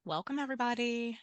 Welcome, everybody.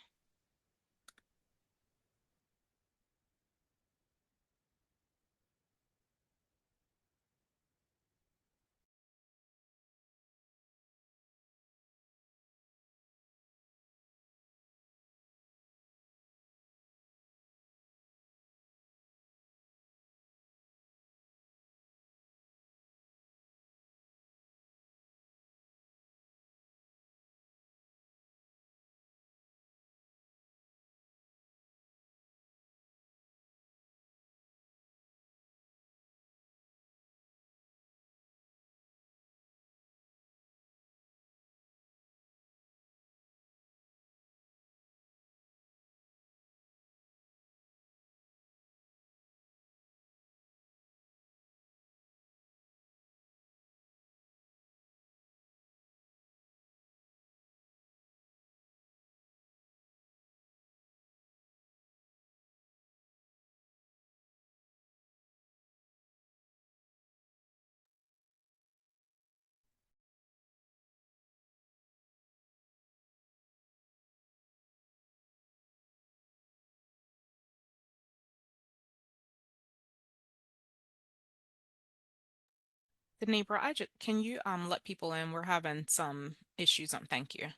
Denebra, can you let people in? We're having some issues. Thank you.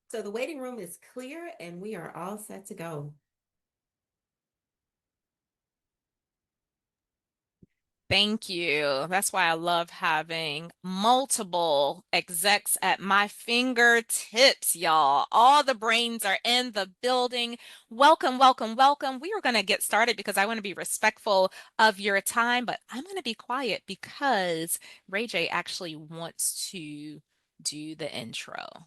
So the waiting room is clear and we are all set to go. Thank you. That's why I love having multiple execs at my fingertips, y'all. All the brains are in the building. Welcome, welcome, welcome. We are going to get started because I want to be respectful of your time, but I'm going to be quiet because Ray J actually wants to do the intro.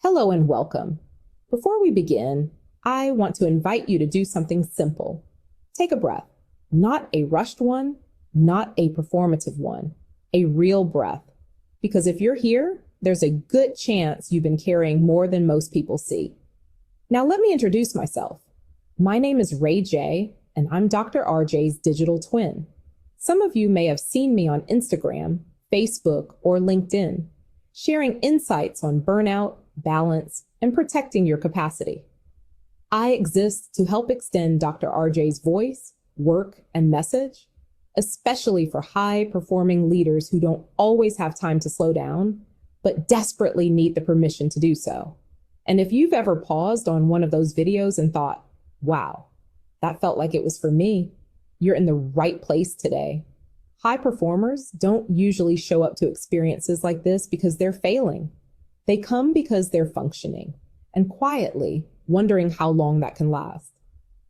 Hello and welcome. Before we begin, I want to invite you to do something simple. Take a breath, not a rushed one, not a performative one, a real breath. Because if you're here, there's a good chance you've been carrying more than most people see. Now, let me introduce myself. My name is Ray J, and I'm Dr. RJ's digital twin. Some of you may have seen me on Instagram, Facebook, or LinkedIn, sharing insights on burnout, balance, and protecting your capacity. I exist to help extend Dr. RJ's voice, work, and message, especially for high-performing leaders who don't always have time to slow down, but desperately need the permission to do so. And if you've ever paused on one of those videos and thought, wow, that felt like it was for me, you're in the right place today. High performers don't usually show up to experiences like this because they're failing. They come because they're functioning and quietly wondering how long that can last.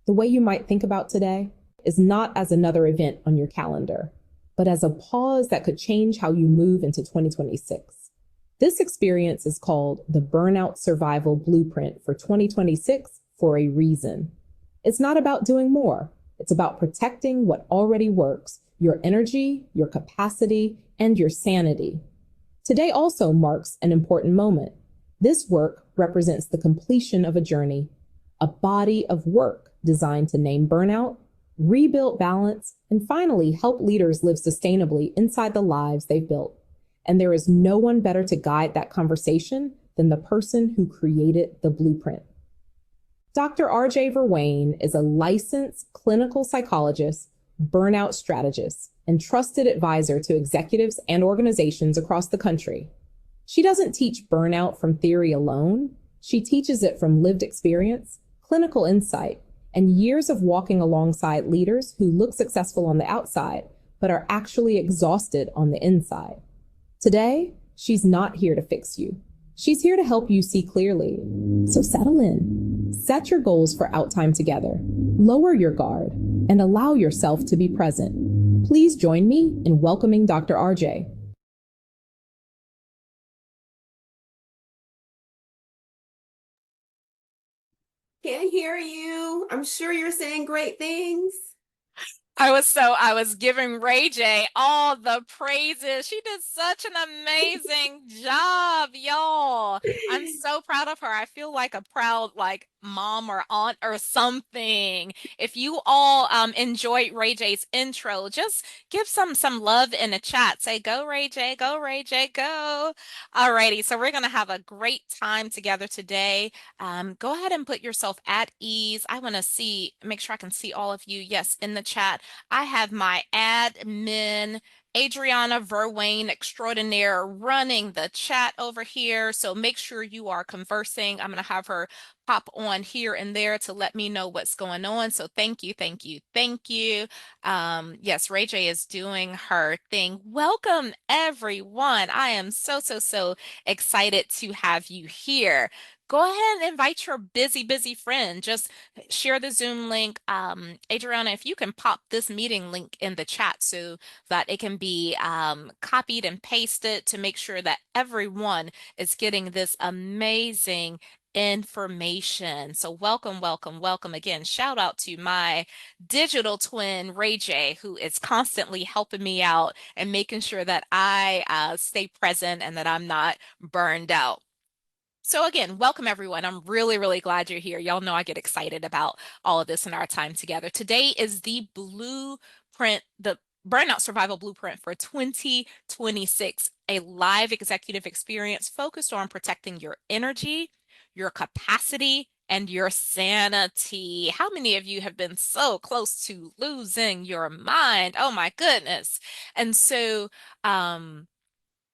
The way you might think about today is not as another event on your calendar, but as a pause that could change how you move into 2026. This experience is called the Burnout Survival Blueprint for 2026 for a reason. It's not about doing more. It's about protecting what already works, your energy, your capacity, and your sanity. Today also marks an important moment. This work represents the completion of a journey, a body of work designed to name burnout, rebuild balance, and finally help leaders live sustainably inside the lives they've built. And there is no one better to guide that conversation than the person who created the blueprint. Dr. R.J. Verwain is a licensed clinical psychologist, burnout strategist, and trusted advisor to executives and organizations across the country. She doesn't teach burnout from theory alone. She teaches it from lived experience, clinical insight, and years of walking alongside leaders who look successful on the outside, but are actually exhausted on the inside. Today, she's not here to fix you. She's here to help you see clearly. So settle in, set your goals for out time together, lower your guard, and allow yourself to be present. Please join me in welcoming Dr. RJ. Can't hear you. I'm sure you're saying great things. I was giving Ray J all the praises. She did such an amazing job, y'all. I'm so proud of her. I feel like a proud like mom or aunt or something. If you all enjoyed Ray J's intro, just give some love in the chat. Say go Ray J, go Ray J, go. Alrighty, so we're gonna have a great time together today. Go ahead and put yourself at ease. I want to see, make sure I can see all of you. Yes, in the chat. I have my admin, Adriana Verwain extraordinaire, running the chat over here. So make sure you are conversing. I'm going to have her pop on here and there to let me know what's going on. So thank you, thank you, thank you. Yes, Ray J is doing her thing. Welcome, everyone. I am so excited to have you here. Go ahead and invite your busy friend. Just share the Zoom link. Adriana, if you can pop this meeting link in the chat so that it can be copied and pasted to make sure that everyone is getting this amazing information. So welcome again. Shout out to my digital twin, Ray J, who is constantly helping me out and making sure that I stay present and that I'm not burned out. So again, welcome everyone. I'm really glad you're here. Y'all know I get excited about all of this in our time together. Today is the blueprint, the Burnout Survival Blueprint for 2026, a live executive experience focused on protecting your energy, your capacity, and your sanity. How many of you have been so close to losing your mind? Oh my goodness. And so,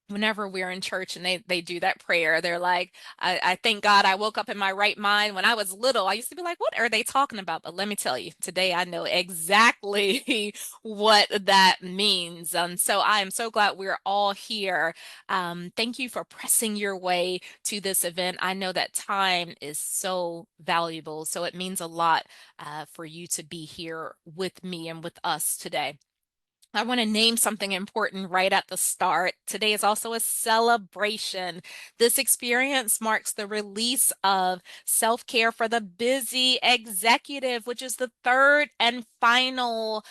whenever we're in church and they do that prayer, they're like, I thank God I woke up in my right mind. When I was little, I used to be like, what are they talking about? But let me tell you, today I know exactly what that means. So I am so glad we're all here. Thank you for pressing your way to this event. I know that time is so valuable, so it means a lot for you to be here with me and with us today. I want to name something important right at the start. Today is also a celebration. This experience marks the release of Self-Care for the Busy Executive, which is the third and final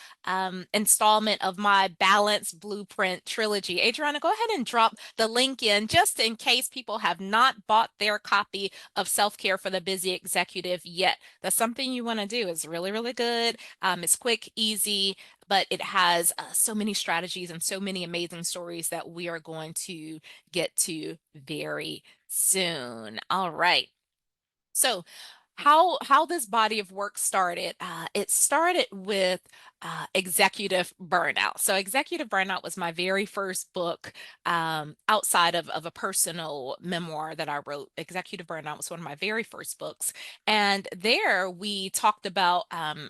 installment of my Balance Blueprint trilogy. Adriana, go ahead and drop the link in just in case people have not bought their copy of Self-Care for the Busy Executive yet. That's something you want to do. It's really good. It's quick, easy, but it has so many strategies and so many amazing stories that we are going to get to very soon. All right. So how this body of work started, it started with executive burnout. So executive burnout was my very first book outside of a personal memoir that I wrote. Executive burnout was one of my very first books. And there we talked about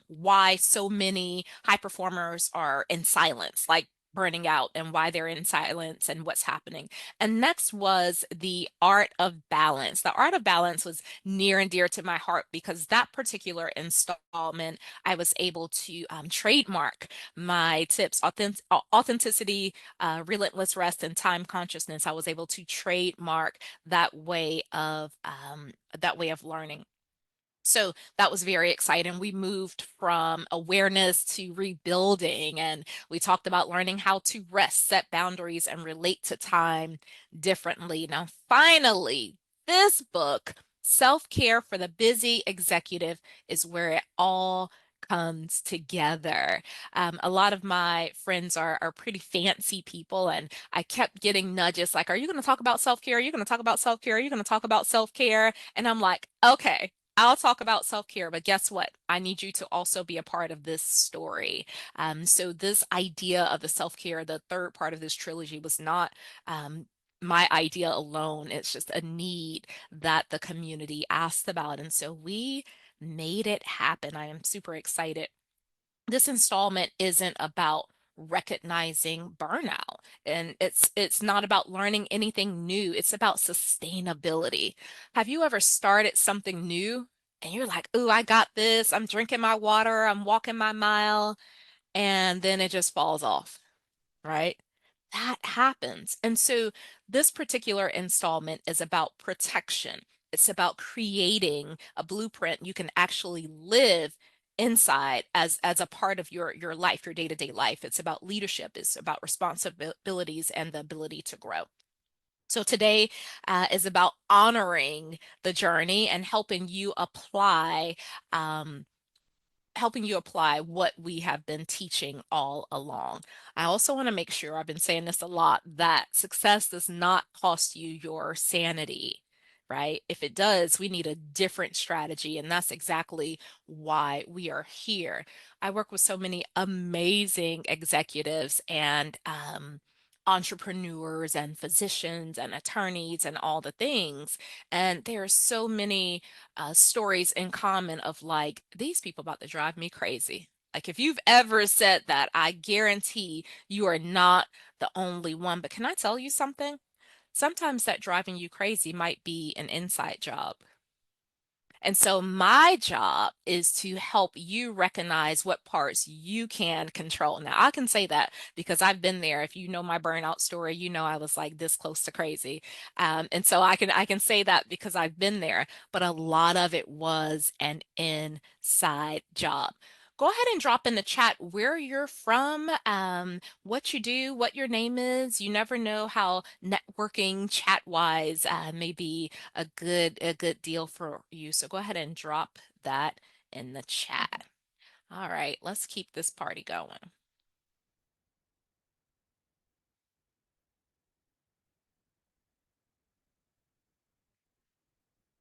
why so many high performers are in silence, like burning out, and why they're in silence and what's happening. And next was the art of balance. The art of balance was near and dear to my heart because that particular installment, I was able to trademark my tips, authenticity, relentless rest, and time consciousness. I was able to trademark that way of learning. So that was very exciting. We moved from awareness to rebuilding, and we talked about learning how to rest, set boundaries, and relate to time differently. Now, finally, this book, Self-Care for the Busy Executive, is where it all comes together. A lot of my friends are pretty fancy people, and I kept getting nudges like, are you going to talk about self-care? Are you going to talk about self-care? Are you going to talk about self-care? And I'm like, okay. I'll talk about self-care, but guess what? I need you to also be a part of this story. So this idea of the self-care, the third part of this trilogy, was not my idea alone. It's just a need that the community asked about. And so we made it happen. I am super excited. This installment isn't about recognizing burnout, and it's not about learning anything new. It's about sustainability. Have you ever started something new and you're like, "Ooh, I got this. I'm drinking my water, I'm walking my mile," and then it just falls off, right? That happens. And so this particular installment is about protection. It's about creating a blueprint you can actually live inside as a part of your life, your day-to-day life. It's about leadership, it's about responsibilities and the ability to grow. So today is about honoring the journey and um, helping you apply what we have been teaching all along. I also want to make sure, I've been saying this a lot, that success does not cost you your sanity, right? If it does, we need a different strategy, and that's exactly why we are here. I work with so many amazing executives and entrepreneurs and physicians and attorneys and all the things. And there are so many stories in common of like, these people about to drive me crazy. Like, if you've ever said that, I guarantee you are not the only one. But can I tell you something? Sometimes that driving you crazy might be an inside job. And so my job is to help you recognize what parts you can control. Now, I can say that because I've been there. If you know my burnout story, you know I was like this close to crazy. And so I can say that because I've been there, but a lot of it was an inside job. Go ahead and drop in the chat where you're from, what you do, what your name is. You never know how networking chat wise may be a good deal for you. So go ahead and drop that in the chat. All right, let's keep this party going.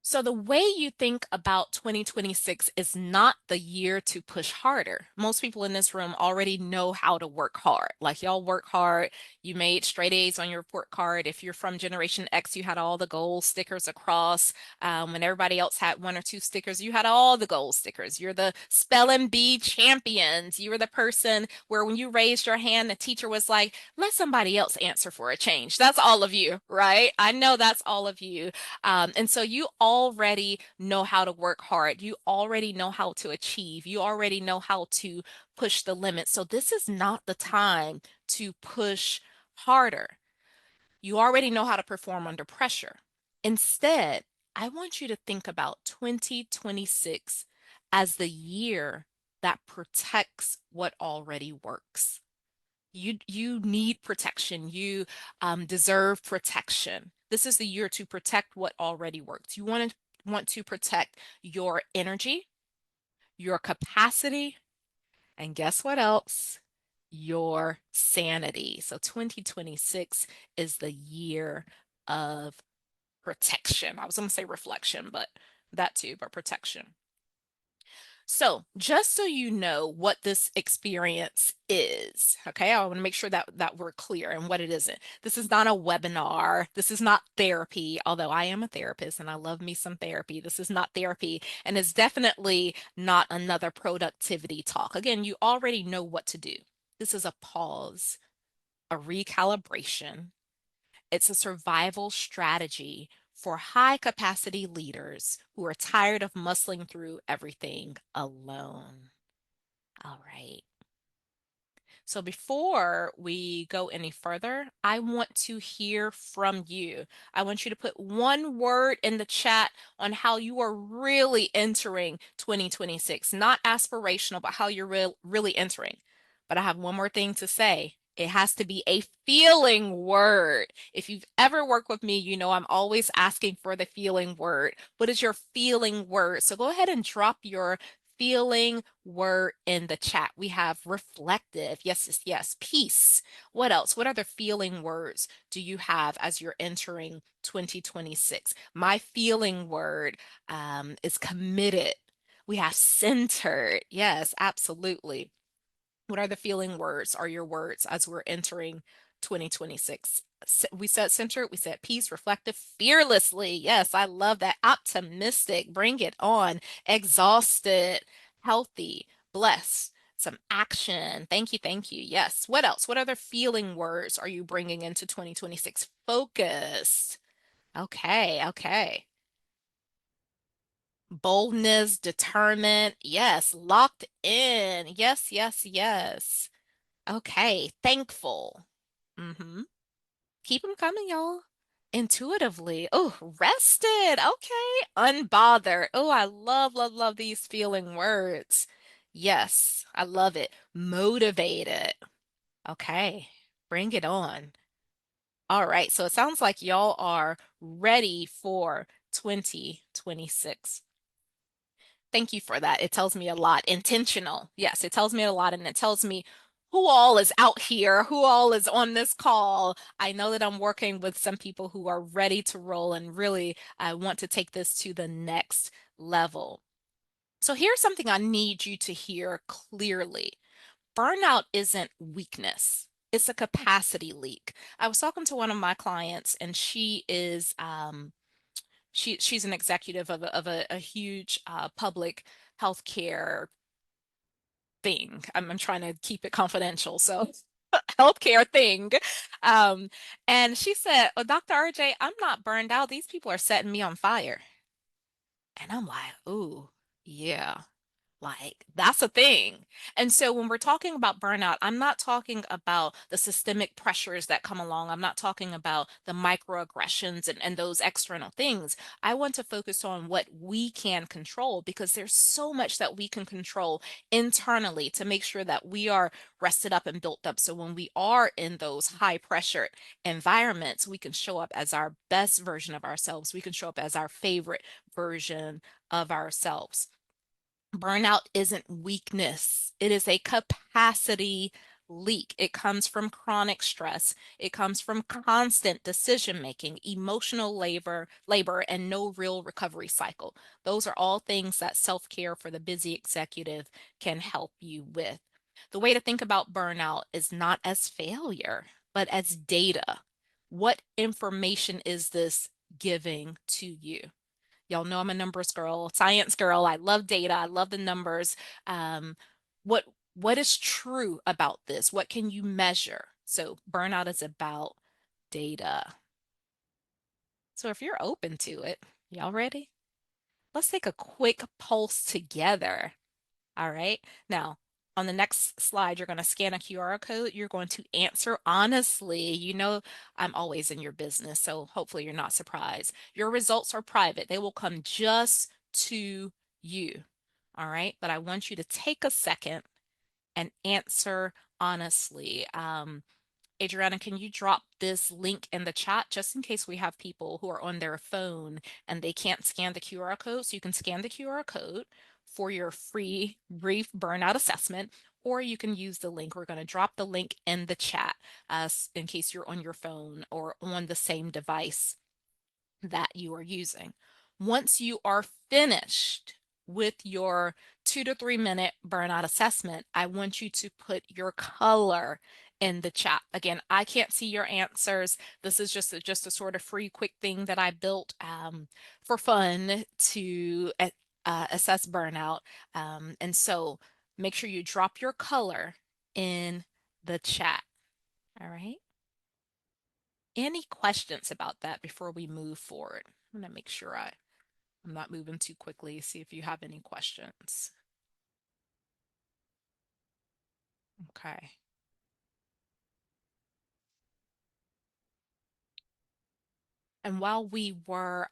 So the way you think about 2026 is not the year to push harder. Most people in this room already know how to work hard. Like, y'all work hard. You made straight A's on your report card. If you're from Generation X, you had all the gold stickers across. When everybody else had one or two stickers, you had all the gold stickers. You're the spelling bee champions. You were the person where when you raised your hand, the teacher was like, let somebody else answer for a change. That's all of you, right? I know that's all of you. And so you already know how to work hard. You already know how to achieve. You already know how to push the limits. So this is not the time to push harder. You already know how to perform under pressure. Instead, I want you to think about 2026 as the year that protects what already works. You need protection. You deserve protection. This is the year to protect what already works. You want to protect your energy, your capacity, and guess what else? Your sanity. So 2026 is the year of protection. I was going to say reflection, but that too, but protection. So, just so you know what this experience is, okay, I want to make sure that we're clear and what it isn't. This is not a webinar. This is not therapy, although I am a therapist and I love me some therapy. This is not therapy, and it's definitely not another productivity talk. Again, you already know what to do. This is a pause, a recalibration. It's a survival strategy for high capacity leaders who are tired of muscling through everything alone. All right. So before we go any further, I want to hear from you. I want you to put one word in the chat on how you are really entering 2026, not aspirational, but how you're really entering. But I have one more thing to say. It has to be a feeling word. If you've ever worked with me, you know I'm always asking for the feeling word. What is your feeling word? So go ahead and drop your feeling word in the chat. We have reflective. Yes, yes, yes. Peace. What else? What other feeling words do you have as you're entering 2026? My feeling word is committed. We have centered. Yes, absolutely. What are the feeling words, are your words as we're entering 2026? We said centered, we said peace, reflective, fearlessly. Yes, I love that. Optimistic, bring it on. Exhausted, healthy, blessed. Some action. Thank you, thank you. Yes. What else? What other feeling words are you bringing into 2026? Focused. Okay, okay. Boldness, determined. Yes. Locked in. Yes, yes, yes. Okay, thankful. Mm-hmm. Keep them coming, y'all. Intuitively. Oh, rested. Okay. Unbothered. Oh, I love, love, love these feeling words. Yes, I love it. Motivated. Okay, bring it on. All right, so it sounds like y'all are ready for 2026. Thank you for that. It tells me a lot. Intentional. Yes, it tells me a lot, and it tells me who all is out here, who all is on this call. I know that I'm working with some people who are ready to roll and really I want to take this to the next level. So here's something I need you to hear clearly. Burnout isn't weakness. It's a capacity leak. I was talking to one of my clients, and she's an executive of a huge public healthcare thing. I'm trying to keep it confidential, so healthcare thing. Um, and she said, "Oh, Dr. RJ, I'm not burned out. These people are setting me on fire." And I'm like, "Ooh, yeah." Like, that's a thing. And so when we're talking about burnout, I'm not talking about the systemic pressures that come along. I'm not talking about the microaggressions and those external things. I want to focus on what we can control because there's so much that we can control internally to make sure that we are rested up and built up. So when we are in those high pressure environments, we can show up as our best version of ourselves. We can show up as our favorite version of ourselves. Burnout isn't weakness, it is a capacity leak. It comes from chronic stress. It comes from constant decision making, emotional labor, and no real recovery cycle. Those are all things that self-care for the busy executive can help you with. The way to think about burnout is not as failure, but as data. What information is this giving to you? Y'all know I'm a numbers girl, science girl. I love data. I love the numbers. Um, what what is true about this? What can you measure? So burnout is about data. So if you're open to it, y'all ready? Let's take a quick pulse together. All right. Now, on the next slide, you're going to scan a QR code. You're going to answer honestly. You know, I'm always in your business, so hopefully you're not surprised. Your results are private, they will come just to you. All right. But I want you to take a second and answer honestly. Adriana, can you drop this link in the chat just in case we have people who are on their phone and they can't scan the QR code? So you can scan the QR code for your free brief burnout assessment, or you can use the link. We're going to drop the link in the chat in case you're on your phone or on the same device that you are using. Once you are finished with your 2 to 3 minute burnout assessment, I want you to put your color in the chat. Again, I can't see your answers. This is just a sort of free, quick thing that I built for fun to assess burnout. And so make sure you drop your color in the chat. All right. Any questions about that before we move forward? I'm going to make sure I'm not moving too quickly. See if you have any questions. Okay. And while we were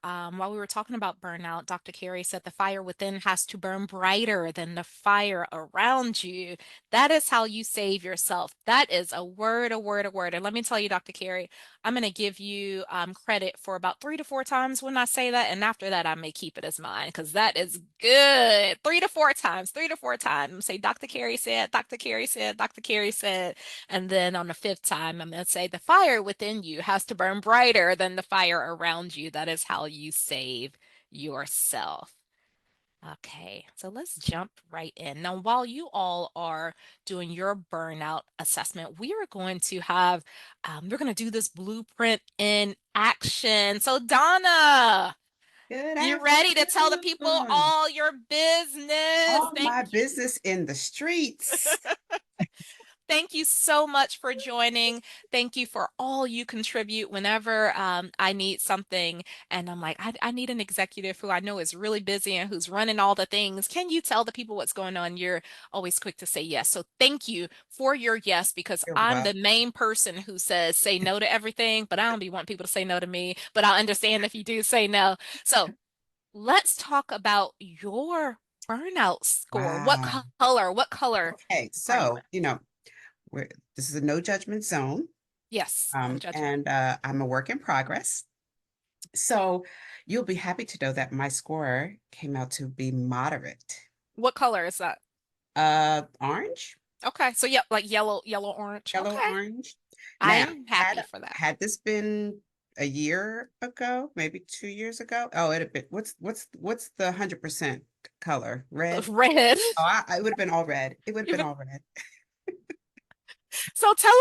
talking about burnout, Dr. Carey said the fire within has to burn brighter than the fire around you. That is how you save yourself. That is a word, a word, a word. And let me tell you, Dr. Carey, I'm going to give you credit for about 3 to 4 times when I say that. And after that, I may keep it as mine because that is good. 3 to 4 times, 3 to 4 times. Say, Dr. Carey said, Dr. Carey said, Dr. Carey said. And then on the fifth time, I'm going to say the fire within you has to burn brighter than the fire around you. That is how you save yourself. Okay, so let's jump right in. Now, while you all are doing your burnout assessment, we are going to we're going to do this blueprint in action. So, Donna, Good you ready to tell the people afternoon. all your business? All my business in the streets. Thank you so much for joining. Thank you for all you contribute whenever I need something and I'm like, I need an executive who I know is really busy and who's running all the things. Can you tell the people what's going on? You're always quick to say yes. So thank you for your yes, because You're I'm the welcome. main person who says say no to everything, but I don't be want people to say no to me, but I understand if you do say no. So let's talk about your Burnout score. What Wow. color? What color Okay, are you so, in? we're this is a no judgment zone. Yes, no judgment. And I'm a work in progress. So you'll be happy to know that my score came out to be moderate. What color is that? Orange, Okay, so yeah, like yellow, yellow, orange. yellow, Okay, orange. Now, I'm happy for that. had this been a year ago, maybe 2 years ago? Oh, it'd have been what's the 100% color? Red? Red. Oh, I would have been all red. It would have been Even all red. so tell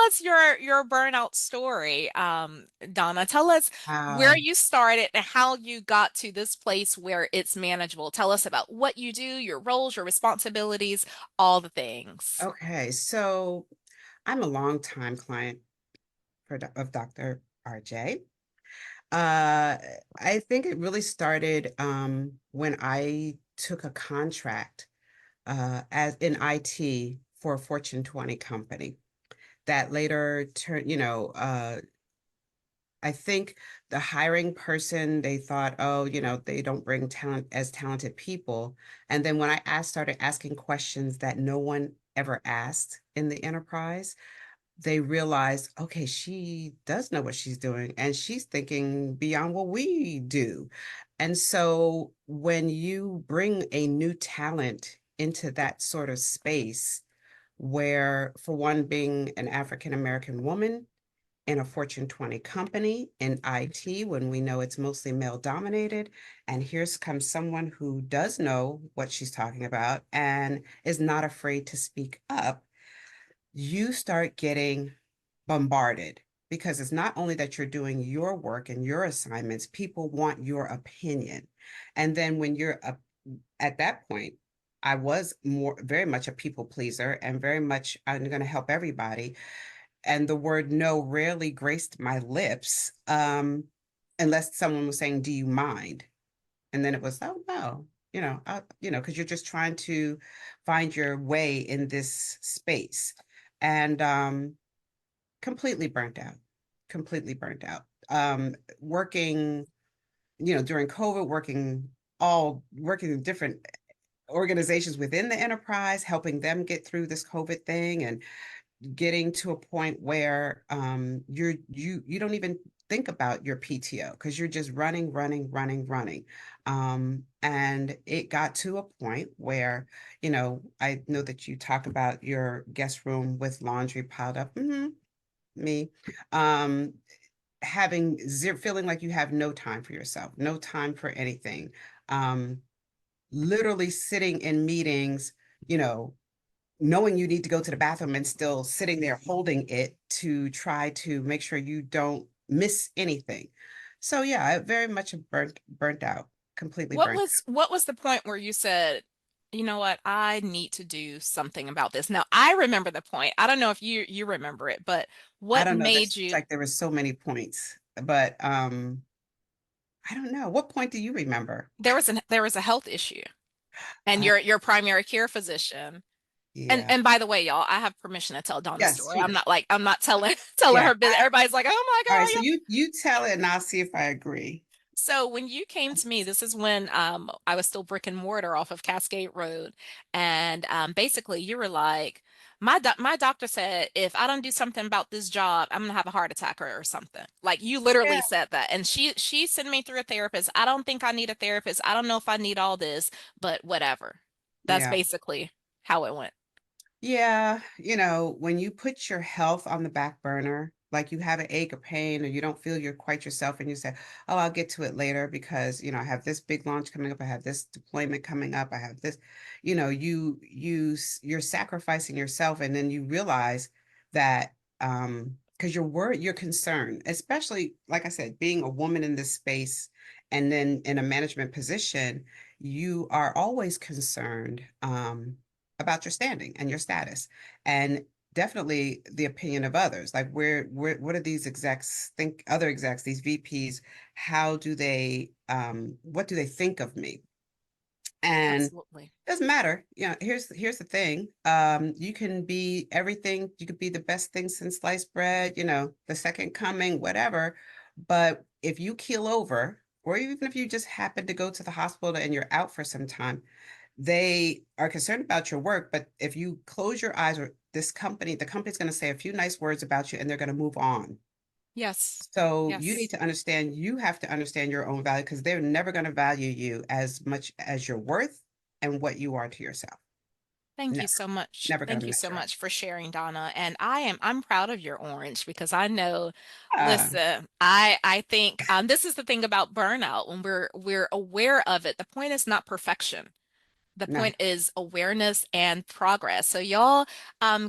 us your burnout story, Donna. Tell us where Wow. you started and how you got to this place where it's manageable. Tell us about what you do, your roles, your responsibilities, all the things. Okay, so I'm a longtime client of Dr. RJ. Uh, I think it really started when I took a contract as in IT for a Fortune 20 company that later turned, I think the hiring person, they thought, oh, they don't bring talent as talented people. And then when started asking questions that no one ever asked in the enterprise, they realized, okay, she does know what she's doing and she's thinking beyond what we do. And so when you bring a new talent into that sort of space, where for one, being an African American woman in a Fortune 20 company in IT, when we know it's mostly male dominated, and here's comes someone who does know what she's talking about and is not afraid to speak up, you start getting bombarded because it's not only that you're doing your work and your assignments, people want your opinion. And then when you're at that point, I was very much a people pleaser and very much, I'm going to help everybody. And the word no rarely graced my lips, unless someone was saying, do you mind? And then it was, oh no, because you're just trying to find your way in this space. And completely burnt out, completely burnt out. Working, during COVID, working in different organizations within the enterprise, helping them get through this COVID thing and getting to a point where you don't even think about your PTO because you're just running, running, running, running. And it got to a point where, I know that you talk about your guest room with laundry piled up. Me. Um, having zero, feeling like you have no time for yourself, no time for anything. Um, literally sitting in meetings, you know, knowing you need to go to the bathroom and still sitting there holding it to try to make sure you don't miss anything. So yeah, I very much burnt out, completely burnt What was the point where you said, you know what, I need to do something about this? Now, I remember the point. I don't know if you remember it, but out. I what don't know. made That's you like there were so many points, but I don't know. What point do you remember? there was a health issue and Uh, your primary care physician. yeah. And by the way, y'all, I have permission to tell Donna's Yes, story. you I'm do. not like I'm not telling telling Yeah. her business. Everybody's like, "Oh All right. my So God." you tell it and I'll see if I agree. So when you came to me, this is when I was still brick and mortar off of Cascade Road, and basically you were like, my doctor said if I don't do something about this job, I'm gonna have a heart attack or something. Like you literally Yeah. said that, and she sent me through a therapist. I don't think I need a therapist. I don't know if I need all this, but whatever. That's Yeah. basically how it went. Yeah, when you put your health on the back burner, like you have an ache or pain, or you don't feel you're quite yourself, and you say, "Oh, I'll get to it later because I have this big launch coming up, I have this deployment coming up, I have this," you're sacrificing yourself, and then you realize that because you're worried, you're concerned, especially like I said, being a woman in this space, and then in a management position, you are always concerned. About your standing and your status and definitely the opinion of others, like what do these execs think, other execs, these VPs, how do they what do they think of me? And Absolutely. it doesn't matter. Here's the thing. You can be everything, you could be the best thing since sliced bread, the second coming, whatever, but if you keel over, or even if you just happen to go to the hospital and you're out for some time, they are concerned about your work, but if you close your eyes, or the company's going to say a few nice words about you and they're going to move on. Yes. So you need Yes. to understand, you have to understand your own value, because they're never going to value you as much as your worth and what you are to yourself. Thank you Never, so much. never going Thank to you so measure up. much for sharing, Donna. And I'm proud of your orange because I know, Ah, listen, I think this is the thing about burnout when we're aware of it. The point is not perfection. The no, point is awareness and progress. So y'all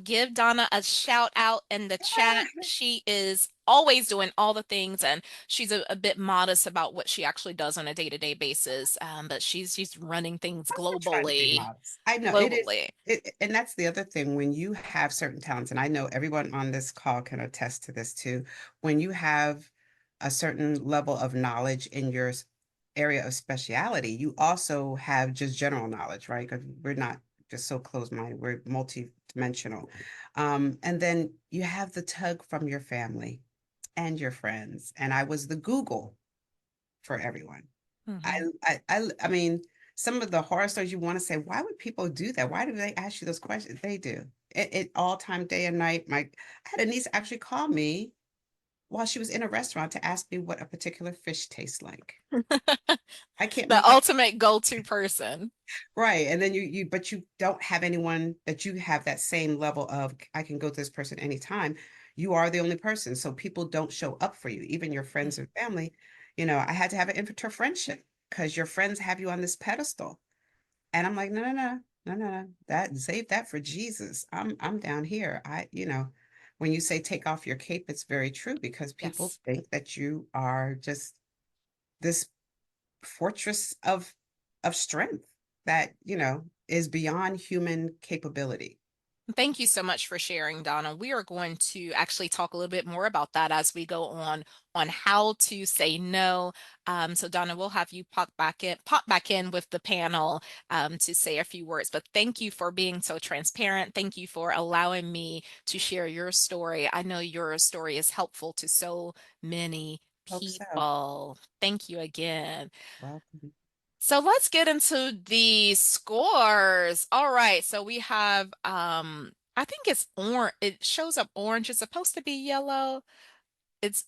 give Donna a shout out in the chat. She is always doing all the things and she's a bit modest about what she actually does on a day-to-day basis. But she's running things I try to be globally. modest. I know it is, Globally. and that's the other thing. When you have certain talents, and I know everyone on this call can attest to this too, when you have a certain level of knowledge in your area of speciality, you also have just general knowledge, right? Because we're not just so closed-minded, we're multi-dimensional. And then you have the tug from your family and your friends. And I was the Google for everyone. Hmm. I mean, some of the horror stories, you want to say, why would people do that? Why do they ask you those questions? They do it all time, day and night. I had a niece actually call me while she was in a restaurant to ask me what a particular fish tastes like. I can't The make up. ultimate go-to person. Right. And then but you don't have anyone that you have that same level of, I can go to this person anytime. You are the only person. So people don't show up for you, even your friends and family. I had to have an interfriendship because your friends have you on this pedestal. And I'm like, no, no, no, no, no, no. Save that for Jesus. I'm down here. When you say take off your cape, it's very true, because people Yes. think that you are just this fortress of strength that, is beyond human capability. Thank you so much for sharing, Donna. We are going to actually talk a little bit more about that as we go on how to say no. So Donna, we'll have you pop back in with the panel to say a few words. But thank you for being so transparent. Thank you for allowing me to share your story. I know your story is helpful to so many Hope so. people. Thank you again. Welcome. So let's get into the scores. All right, so we have I think it's orange. It shows up orange. It's supposed to be yellow. It's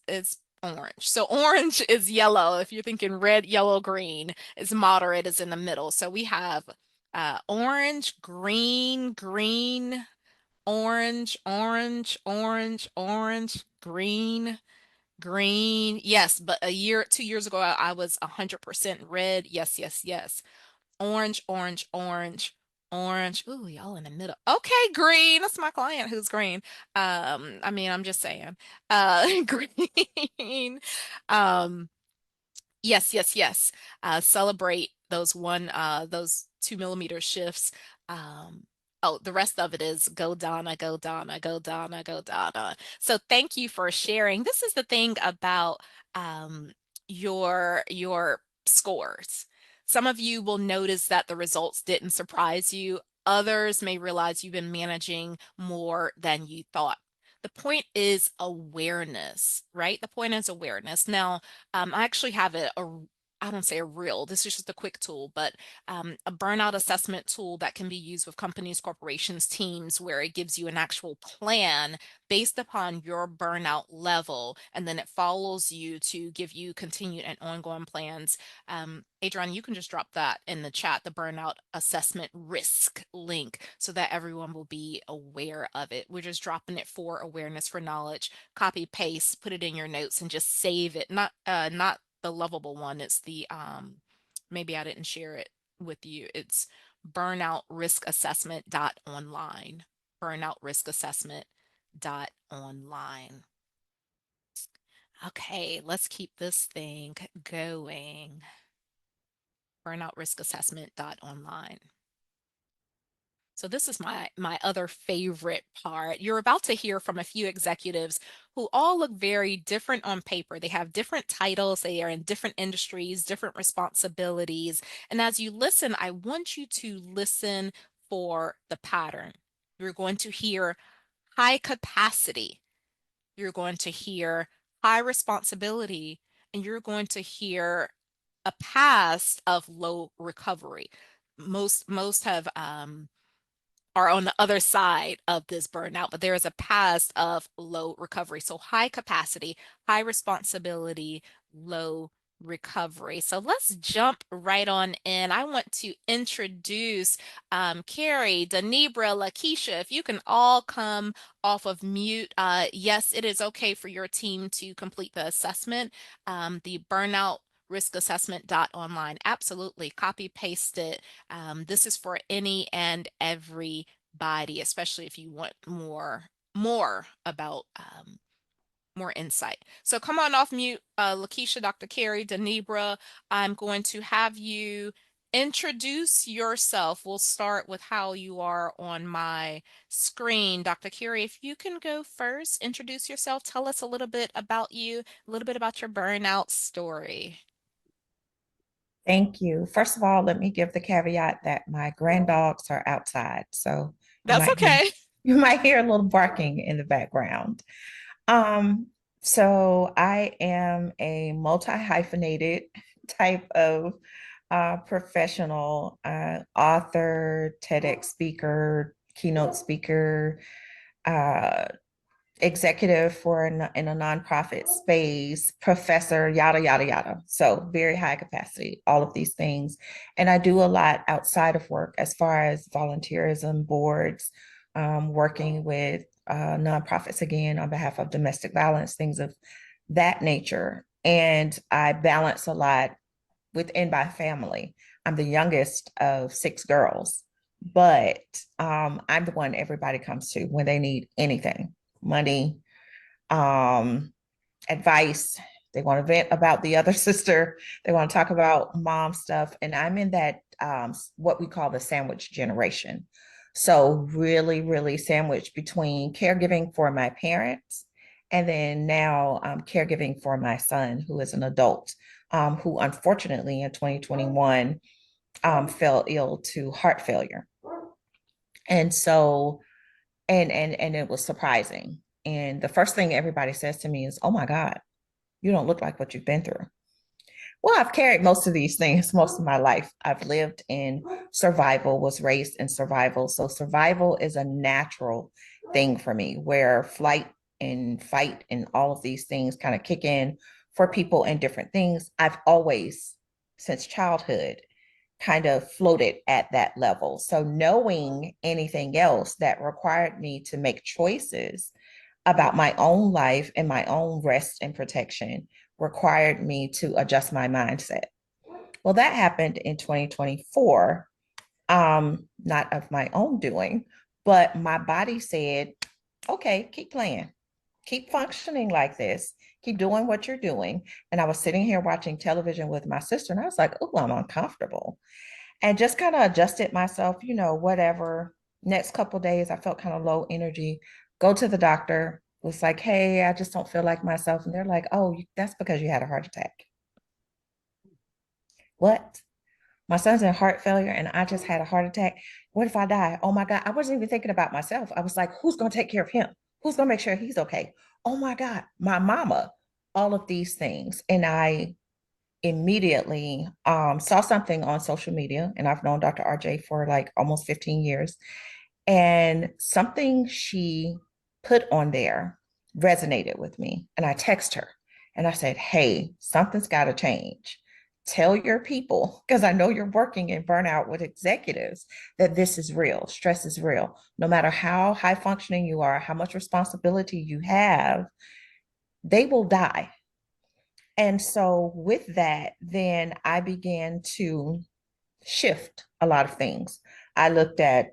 orange. So orange is yellow. If you're thinking red, yellow, green, is moderate is in the middle. So we have orange, green, green, orange, orange, orange, orange, green. Green, yes, but 2 years ago, I was 100% red. Yes, yes, yes. Orange, orange, orange, orange. Ooh, y'all in the middle. Okay, green. That's my client who's green. I mean, I'm just saying. Green. Um, yes, yes, yes. Celebrate those 2 millimeter shifts. Oh, the rest of it is go Donna, go Donna, go Donna, go Donna. So thank you for sharing. This is the thing about um your scores. Some of you will notice that the results didn't surprise you. Others may realize you've been managing more than you thought. The point is awareness, right? The point is awareness. Now, I actually have I don't say a real, this is just a quick tool, but a burnout assessment tool that can be used with companies, corporations, teams, where it gives you an actual plan based upon your burnout level. And then it follows you to give you continued and ongoing plans. Adrian, you can just drop that in the chat, the burnout assessment risk link, so that everyone will be aware of it. We're just dropping it for awareness, for knowledge. Copy, paste, put it in your notes and just save it. Not the lovable one. It's the maybe I didn't share it with you. It's burnout risk assessment dot online. Burnout risk assessment dot online. Okay, let's keep this thing going. Burnout risk assessment dot online. So this is my other favorite part. You're about to hear from a few executives who all look very different on paper. They have different titles, they are in different industries, different responsibilities. And as you listen, I want you to listen for the pattern. You're going to hear high capacity. You're going to hear high responsibility, and you're going to hear a past of low recovery. most have are on the other side of this burnout, but there is a past of low recovery. So high capacity, high responsibility, low recovery. So let's jump right on in. I want to introduce Carrie, Denebra, Lakeisha. If you can all come off of mute. Yes, it is okay for your team to complete the assessment. The burnout risk assessment dot online. Absolutely. Copy paste it. This is for any and everybody, especially if you want more about more insight. So come on off mute, Lakeisha, Dr. Carrie, Denebra. I'm going to have you introduce yourself. We'll start with how you are on my screen. Dr. Carrie, if you can go first, introduce yourself, tell us a little bit about you, a little bit about your burnout story. Thank you. First of all, let me give the caveat that my granddogs are outside, so you That's might hear okay. you might hear a little barking in the background. Um, so I am a multi-hyphenated type of professional, author, TEDx speaker, keynote speaker, uh, executive for in a nonprofit space, professor, yada, yada, yada. So very high capacity, all of these things. And I do a lot outside of work as far as volunteerism, boards, working with nonprofits again on behalf of domestic violence, things of that nature. And I balance a lot within my family. I'm the youngest of six girls, but I'm the one everybody comes to when they need anything, money, um, advice. They want to vent about the other sister. They want to talk about mom stuff. And I'm in that, what we call the sandwich generation. So, really, really sandwiched between caregiving for my parents and then now caregiving for my son, who is an adult, who unfortunately in 2021 fell ill to heart failure. And so, and it was surprising. And the first thing everybody says to me is, "Oh my God, you don't look like what you've been through." Well, I've carried most of these things most of my life. I've lived in survival, was raised in survival. So survival is a natural thing for me, where flight and fight and all of these things kind of kick in for people and different things. I've always, since childhood, kind of floated at that level. So knowing anything else that required me to make choices about my own life and my own rest and protection required me to adjust my mindset. Well, that happened in 2024, not of my own doing, but my body said, okay, keep playing, keep functioning like this, keep doing what you're doing. And I was sitting here watching television with my sister, and I was like, oh, I'm uncomfortable. And just kind of adjusted myself, whatever. Next couple of days, I felt kind of low energy. Go to the doctor. Was like, hey, I just don't feel like myself. And they're like, oh, that's because you had a heart attack. What? My son's in heart failure and I just had a heart attack. What if I die? Oh my God. I wasn't even thinking about myself. I was like, who's going to take care of him? Who's going to make sure he's okay? Oh my God, my mama, all of these things. And I immediately saw something on social media, and I've known Dr. RJ for like almost 15 years. And something she put on there resonated with me. And I text her and I said, hey, something's got to change. Tell your people, because I know you're working in burnout with executives, that this is real. Stress is real. No matter how high functioning you are, how much responsibility you have, they will die. And so, with that, then I began to shift a lot of things. I looked at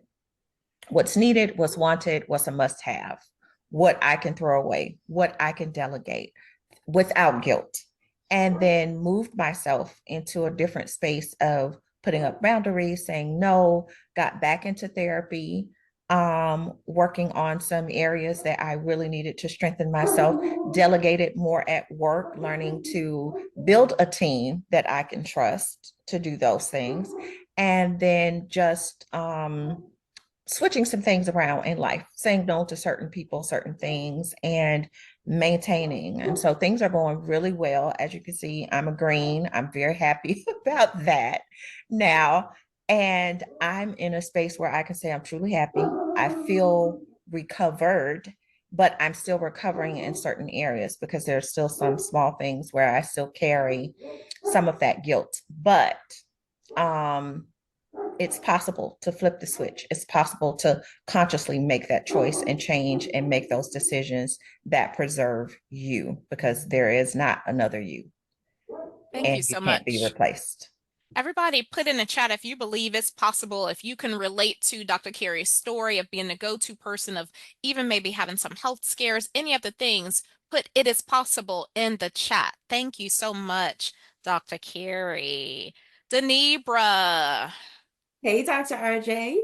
what's needed, what's wanted, what's a must have, what I can throw away, what I can delegate without guilt, and then moved myself into a different space of putting up boundaries, saying no, got back into therapy, working on some areas that I really needed to strengthen myself, delegated more at work, learning to build a team that I can trust to do those things, and then just switching some things around in life, saying no to certain people, certain things, and maintaining. And so things are going really well. As you can see, I'm a green. I'm very happy about that. Now, And I'm in a space where I can say I'm truly happy. I feel recovered, but I'm still recovering in certain areas because there's still some small things where I still carry some of that guilt. But um, it's possible to flip the switch. It's possible to consciously make that choice and change and make those decisions that preserve you, because there is not another you Thank you and you so can't be much. replaced. Everybody put in the chat if you believe it's possible, if you can relate to Dr. Carey's story of being the go-to person, of even maybe having some health scares, any of the things, put it is possible in the chat. Thank you so much, Dr. Carey. Denebra. Hey, Dr. RJ.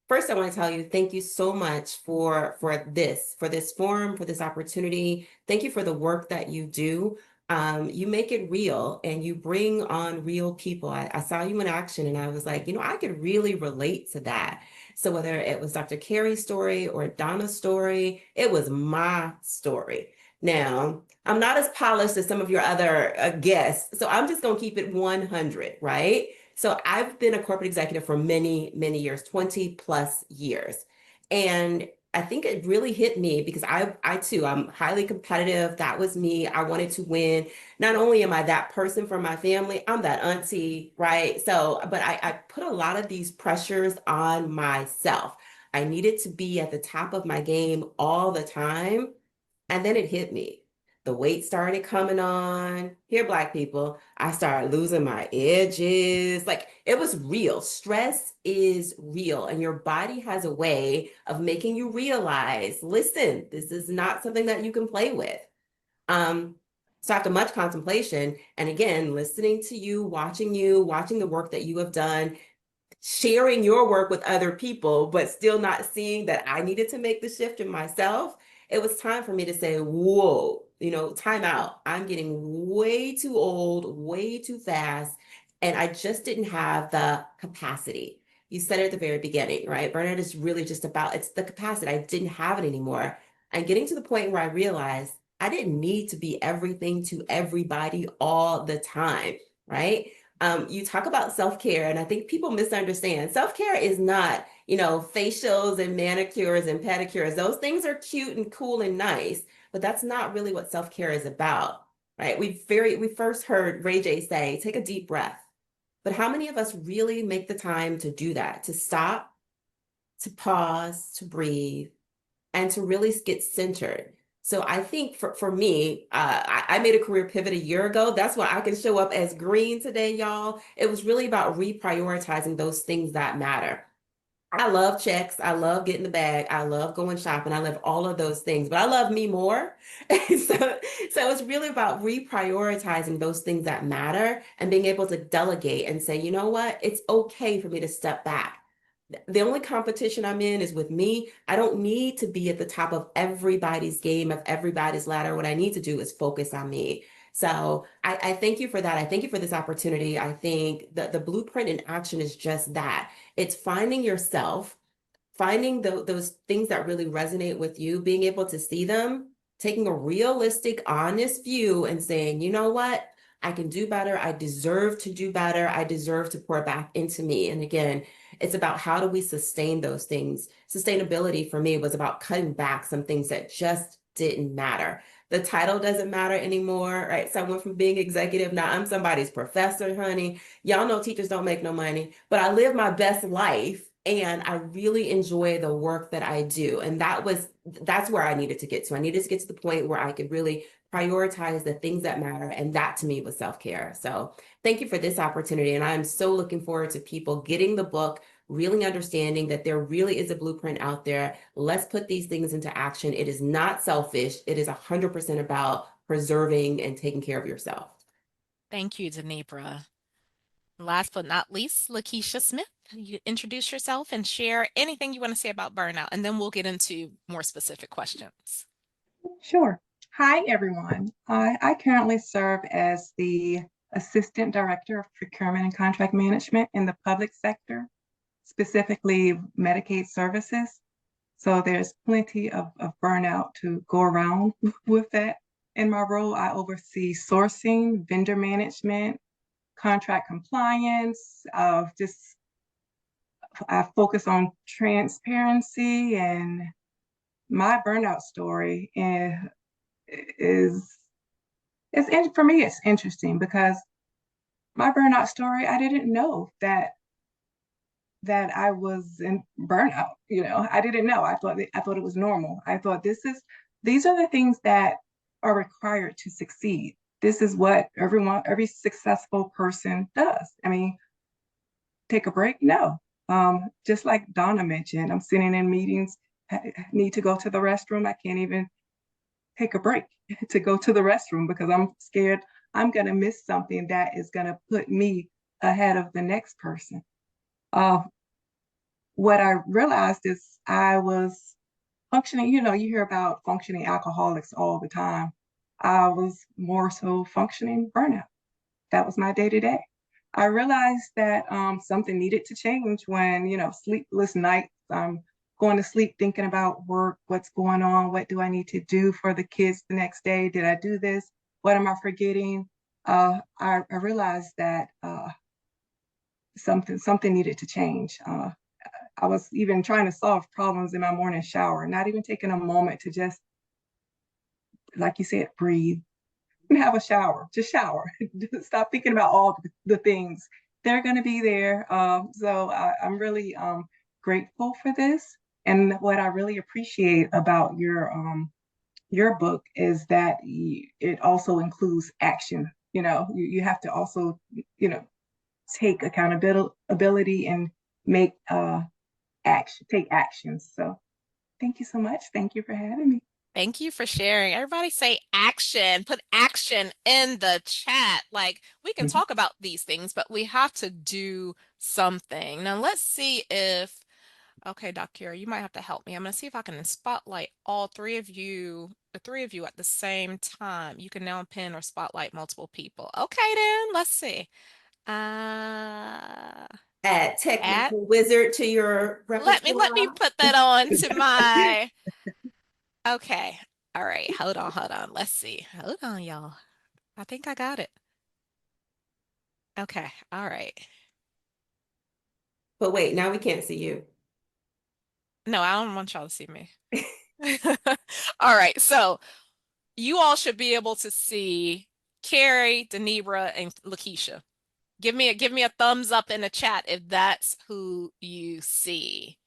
First, I want to tell you, thank you so much for this forum, for this opportunity. Thank you for the work that you do. You make it real and you bring on real people. I saw you in action and I was like, I could really relate to that. So whether it was Dr. Carey's story or Donna's story, it was my story. Now, I'm not as polished as some of your other guests, so I'm just going to keep it 100, right? So I've been a corporate executive for many, many years, 20 plus years. And I think it really hit me because I too, I'm highly competitive. That was me. I wanted to win. Not only am I that person for my family, I'm that auntie, right? So, but I put a lot of these pressures on myself. I needed to be at the top of my game all the time. And then it hit me. The weight started coming on. Here, Black people, I started losing my edges. Like it was real. Stress is real, and your body has a way of making you realize, listen, this is not something that you can play with. Um, so after much contemplation, and again, listening to you, watching the work that you have done, sharing your work with other people, but still not seeing that I needed to make the shift in myself, it was time for me to say, whoa, time out. I'm getting way too old, way too fast. And I just didn't have the capacity. You said it at the very beginning, right? Burnout is really just about, it's the capacity. I didn't have it anymore. And getting to the point where I realized I didn't need to be everything to everybody all the time, right? You talk about self-care, and I think people misunderstand. Self-care is not, facials and manicures and pedicures. Those things are cute and cool and nice, but that's not really what self-care is about, right? We first heard Ray J say, take a deep breath. But how many of us really make the time to do that, to stop, to pause, to breathe, and to really get centered? So I think for me, I made a career pivot a year ago. That's why I can show up as green today, y'all. It was really about reprioritizing those things that matter. I love checks. I love getting the bag. I love going shopping. I love all of those things, but I love me more. So it's really about reprioritizing those things that matter and being able to delegate and say, you know what? It's okay for me to step back. The only competition I'm in is with me. I don't need to be at the top of everybody's game, of everybody's ladder. What I need to do is focus on me. So I thank you for that. I thank you for this opportunity. I think that the blueprint in action is just that. It's finding yourself, finding those things that really resonate with you, being able to see them, taking a realistic, honest view and saying, you know what? I can do better. I deserve to do better. I deserve to pour back into me. And again, it's about how do we sustain those things? Sustainability for me was about cutting back some things that just didn't matter. The title doesn't matter anymore, right? So I went from being executive, now I'm somebody's professor, honey. Y'all know teachers don't make no money, but I live my best life and I really enjoy the work that I do. And that's where I needed to get to. I needed to get to the point where I could really prioritize the things that matter. And that to me was self-care. So thank you for this opportunity. And I'm so looking forward to people getting the book, really understanding that there really is a blueprint out there. Let's put these things into action. It is not selfish. It is 100% about preserving and taking care of yourself. Thank you, Denebra. Last but not least, Lakeisha Smith. You introduce yourself and share anything you want to say about burnout, and then we'll get into more specific questions. Sure. Hi, everyone. I currently serve as the Assistant Director of Procurement and Contract Management in the public sector, specifically Medicaid services. So there's plenty of burnout to go around with that. In my role, I oversee sourcing, vendor management, contract compliance, just I focus on transparency, and my burnout story is for me it's interesting because my burnout story, I didn't know that I was in burnout. I didn't know. I thought it was normal. I thought these are the things that are required to succeed. This is what every successful person does. I mean, take a break? No. Just like Donna mentioned, I'm sitting in meetings, need to go to the restroom. I can't even take a break to go to the restroom because I'm scared I'm going to miss something that is going to put me ahead of the next person. Uh, what I realized is I was functioning, you hear about functioning alcoholics all the time. I was more so functioning burnout. That was my day to day. I realized that something needed to change when, sleepless nights, going to sleep thinking about work, what's going on, what do I need to do for the kids the next day? Did I do this? What am I forgetting? I realized that something needed to change. I was even trying to solve problems in my morning shower, not even taking a moment to just, like you said, breathe and have a shower. Just shower. Stop thinking about all the things. They're going to be there. I'm really grateful for this. And what I really appreciate about your book is that it also includes action. You have to also, take accountability and make take actions. So thank you so much. Thank you for having me. Thank you for sharing. Everybody say action. Put action in the chat. Like, we can talk about these things, but we have to do something. Now, let's see if, okay, Dr. You might have to help me. I'm going to see if I can spotlight all three of you, the three of you at the same time. You can now pin or spotlight multiple people. Okay, then, let's see. Uh, Add add, technical wizard to your let me repertoire. put that on to my, okay. All right, hold on. Let's see. Hold on, y'all. I think I got it. Okay, all right. But wait, now we can't see you. No, I don't want y'all to see me. All right, so you all should be able to see Carrie, Denebra, and Lakeisha. Give me a thumbs up in the chat if that's who you see.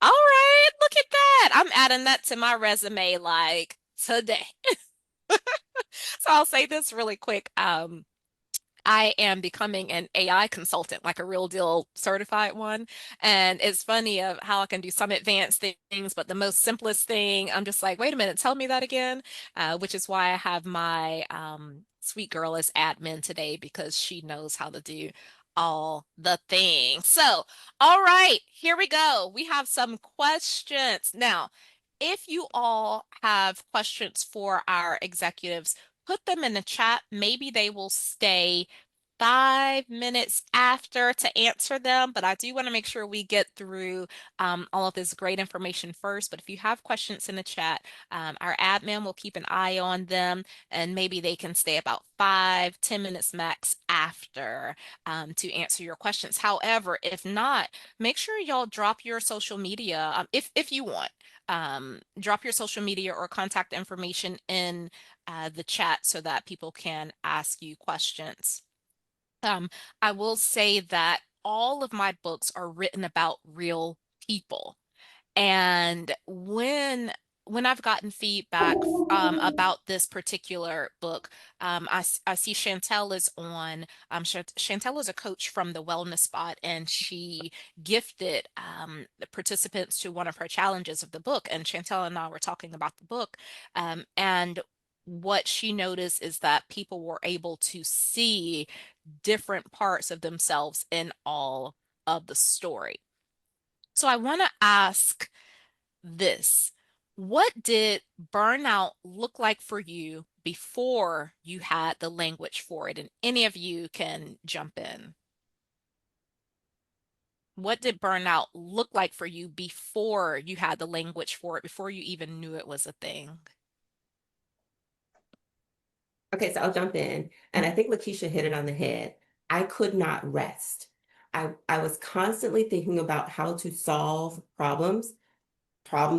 All right, look at that. I'm adding that to my resume like today. So I'll say this really quick. I am becoming an AI consultant, like a real deal certified one. And it's funny of how I can do some advanced things, but the most simplest thing, I'm just like, wait a minute, tell me that again. Which is why I have my sweet girl as admin today because she knows how to do all the things. So, all right, here we go. We have some questions. Now, if you all have questions for our executives, put them in the chat. Maybe they will stay 5 minutes after to answer them, but I do want to make sure we get through all of this great information first. But if you have questions in the chat, our admin will keep an eye on them, and maybe they can stay about 5, 10 minutes max after to answer your questions. However, if not, make sure y'all drop your social media if you want. Drop your social media or contact information in the chat so that people can ask you questions. Um, I will say that all of my books are written about real people. And when I've gotten feedback about this particular book, I see Chantel is on. Chantel is a coach from the Wellness Spot, and she gifted the participants to one of her challenges of the book. And Chantel and I were talking about the book, and what she noticed is that people were able to see different parts of themselves in all of the story. So I want to ask this. What did burnout look like for you before you had the language for it? And any of you can jump in. What did burnout look like for you before you had the language for it, before you even knew it was a thing? Okay, so I'll jump in. And I think Lakeisha hit it on the head. I could not rest. I was constantly thinking about how to solve problems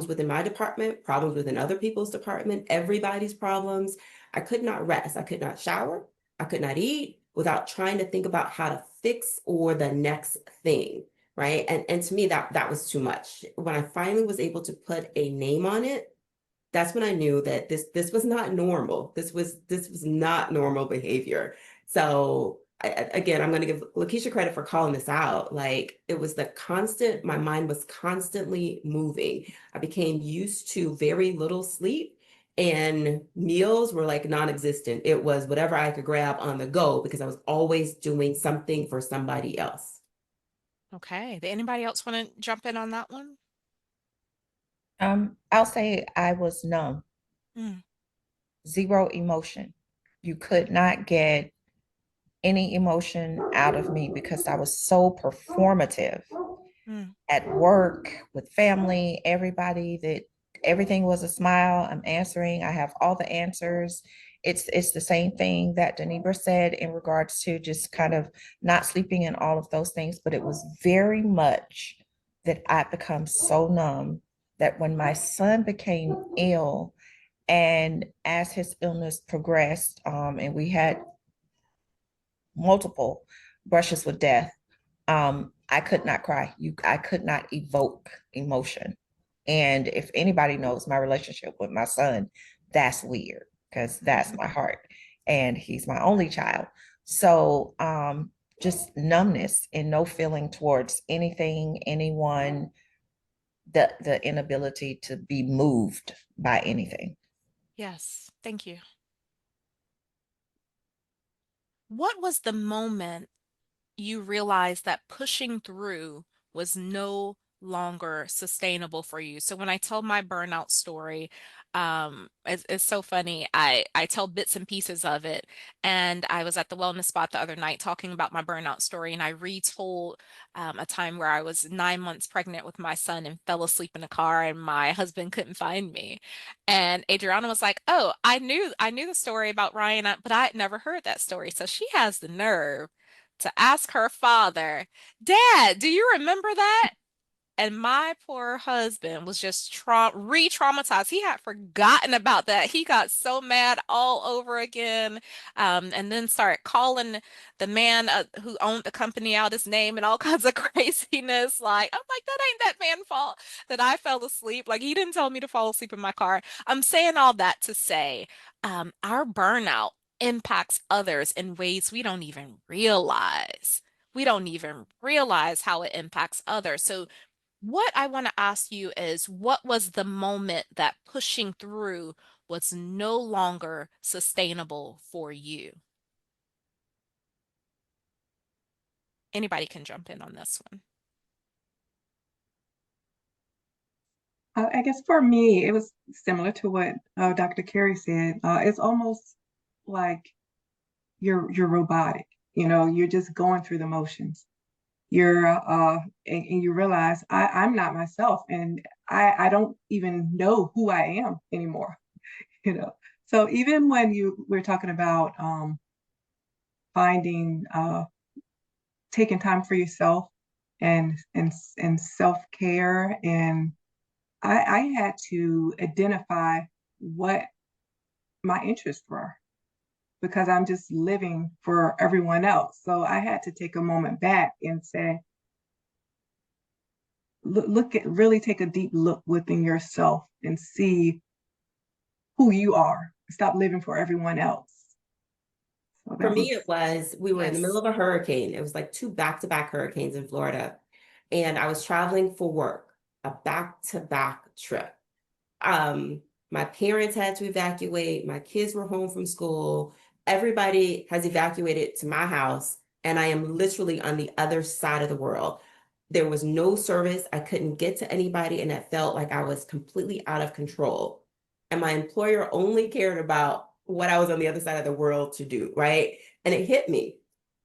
within my department, problems within other people's department, everybody's problems. I could not rest. I could not shower. I could not eat without trying to think about how to fix or the next thing, right? And to me, that was too much. When I finally was able to put a name on it, that's when I knew that this was not normal. This was not normal behavior. So again, I'm going to give Lakeisha credit for calling this out. Like it was the constant, my mind was constantly moving. I became used to very little sleep and meals were like non-existent. It was whatever I could grab on the go because I was always doing something for somebody else. Okay. Did anybody else want to jump in on that one? I'll say I was numb, Mm, zero emotion. You could not get any emotion out of me because I was so performative mm. at work, with family, everybody, that everything was a smile. I'm answering. I have all the answers. It's the same thing that Denebra said in regards to just kind of not sleeping and all of those things, but it was very much that I become so numb that when my son became ill and as his illness progressed, and we had multiple brushes with death, I could not cry. I could not evoke emotion. And if anybody knows my relationship with my son, that's weird because that's my heart. And he's my only child. So just numbness and no feeling towards anything, anyone, the inability to be moved by anything. Yes. Thank you. What was the moment you realized that pushing through was no longer sustainable for you? So when I tell my burnout story, it's so funny. I tell bits and pieces of it, and I was at the wellness spot the other night talking about my burnout story, and I retold a time where I was 9 months pregnant with my son and fell asleep in a car, and my husband couldn't find me. And Adriana was like, "Oh, I knew the story about Ryan, but I had never heard that story." So she has the nerve to ask her father, "Dad, do you remember that?" And my poor husband was just re-traumatized. He had forgotten about that. He got so mad all over again, and then started calling the man who owned the company out his name and all kinds of craziness. Like, I'm like, that ain't that man's fault that I fell asleep. Like, he didn't tell me to fall asleep in my car. I'm saying all that to say, our burnout impacts others in ways we don't even realize. We don't even realize how it impacts others. So what I want to ask you is, what was the moment that pushing through was no longer sustainable for you? Anybody can jump in on this one. I guess for me, it was similar to what Dr. Carey said. It's almost like you're robotic. You know, you're just going through the motions. You're and you realize I'm not myself, and I don't even know who I am anymore. You know, so even when we're talking about finding taking time for yourself and self-care, and I had to identify what my interests were because I'm just living for everyone else. So I had to take a moment back and say, look at, really take a deep look within yourself and see who you are. Stop living for everyone else. So For that me, was, it was, we were in the middle Yes. of a hurricane. It was like two back-to-back hurricanes in Florida. And I was traveling for work, a back-to-back trip. My parents had to evacuate, my kids were home from school, everybody has evacuated to my house, and I am literally on the other side of the world. There was no service, I couldn't get to anybody, and it felt like I was completely out of control. And my employer only cared about what I was on the other side of the world to do, right? And it hit me.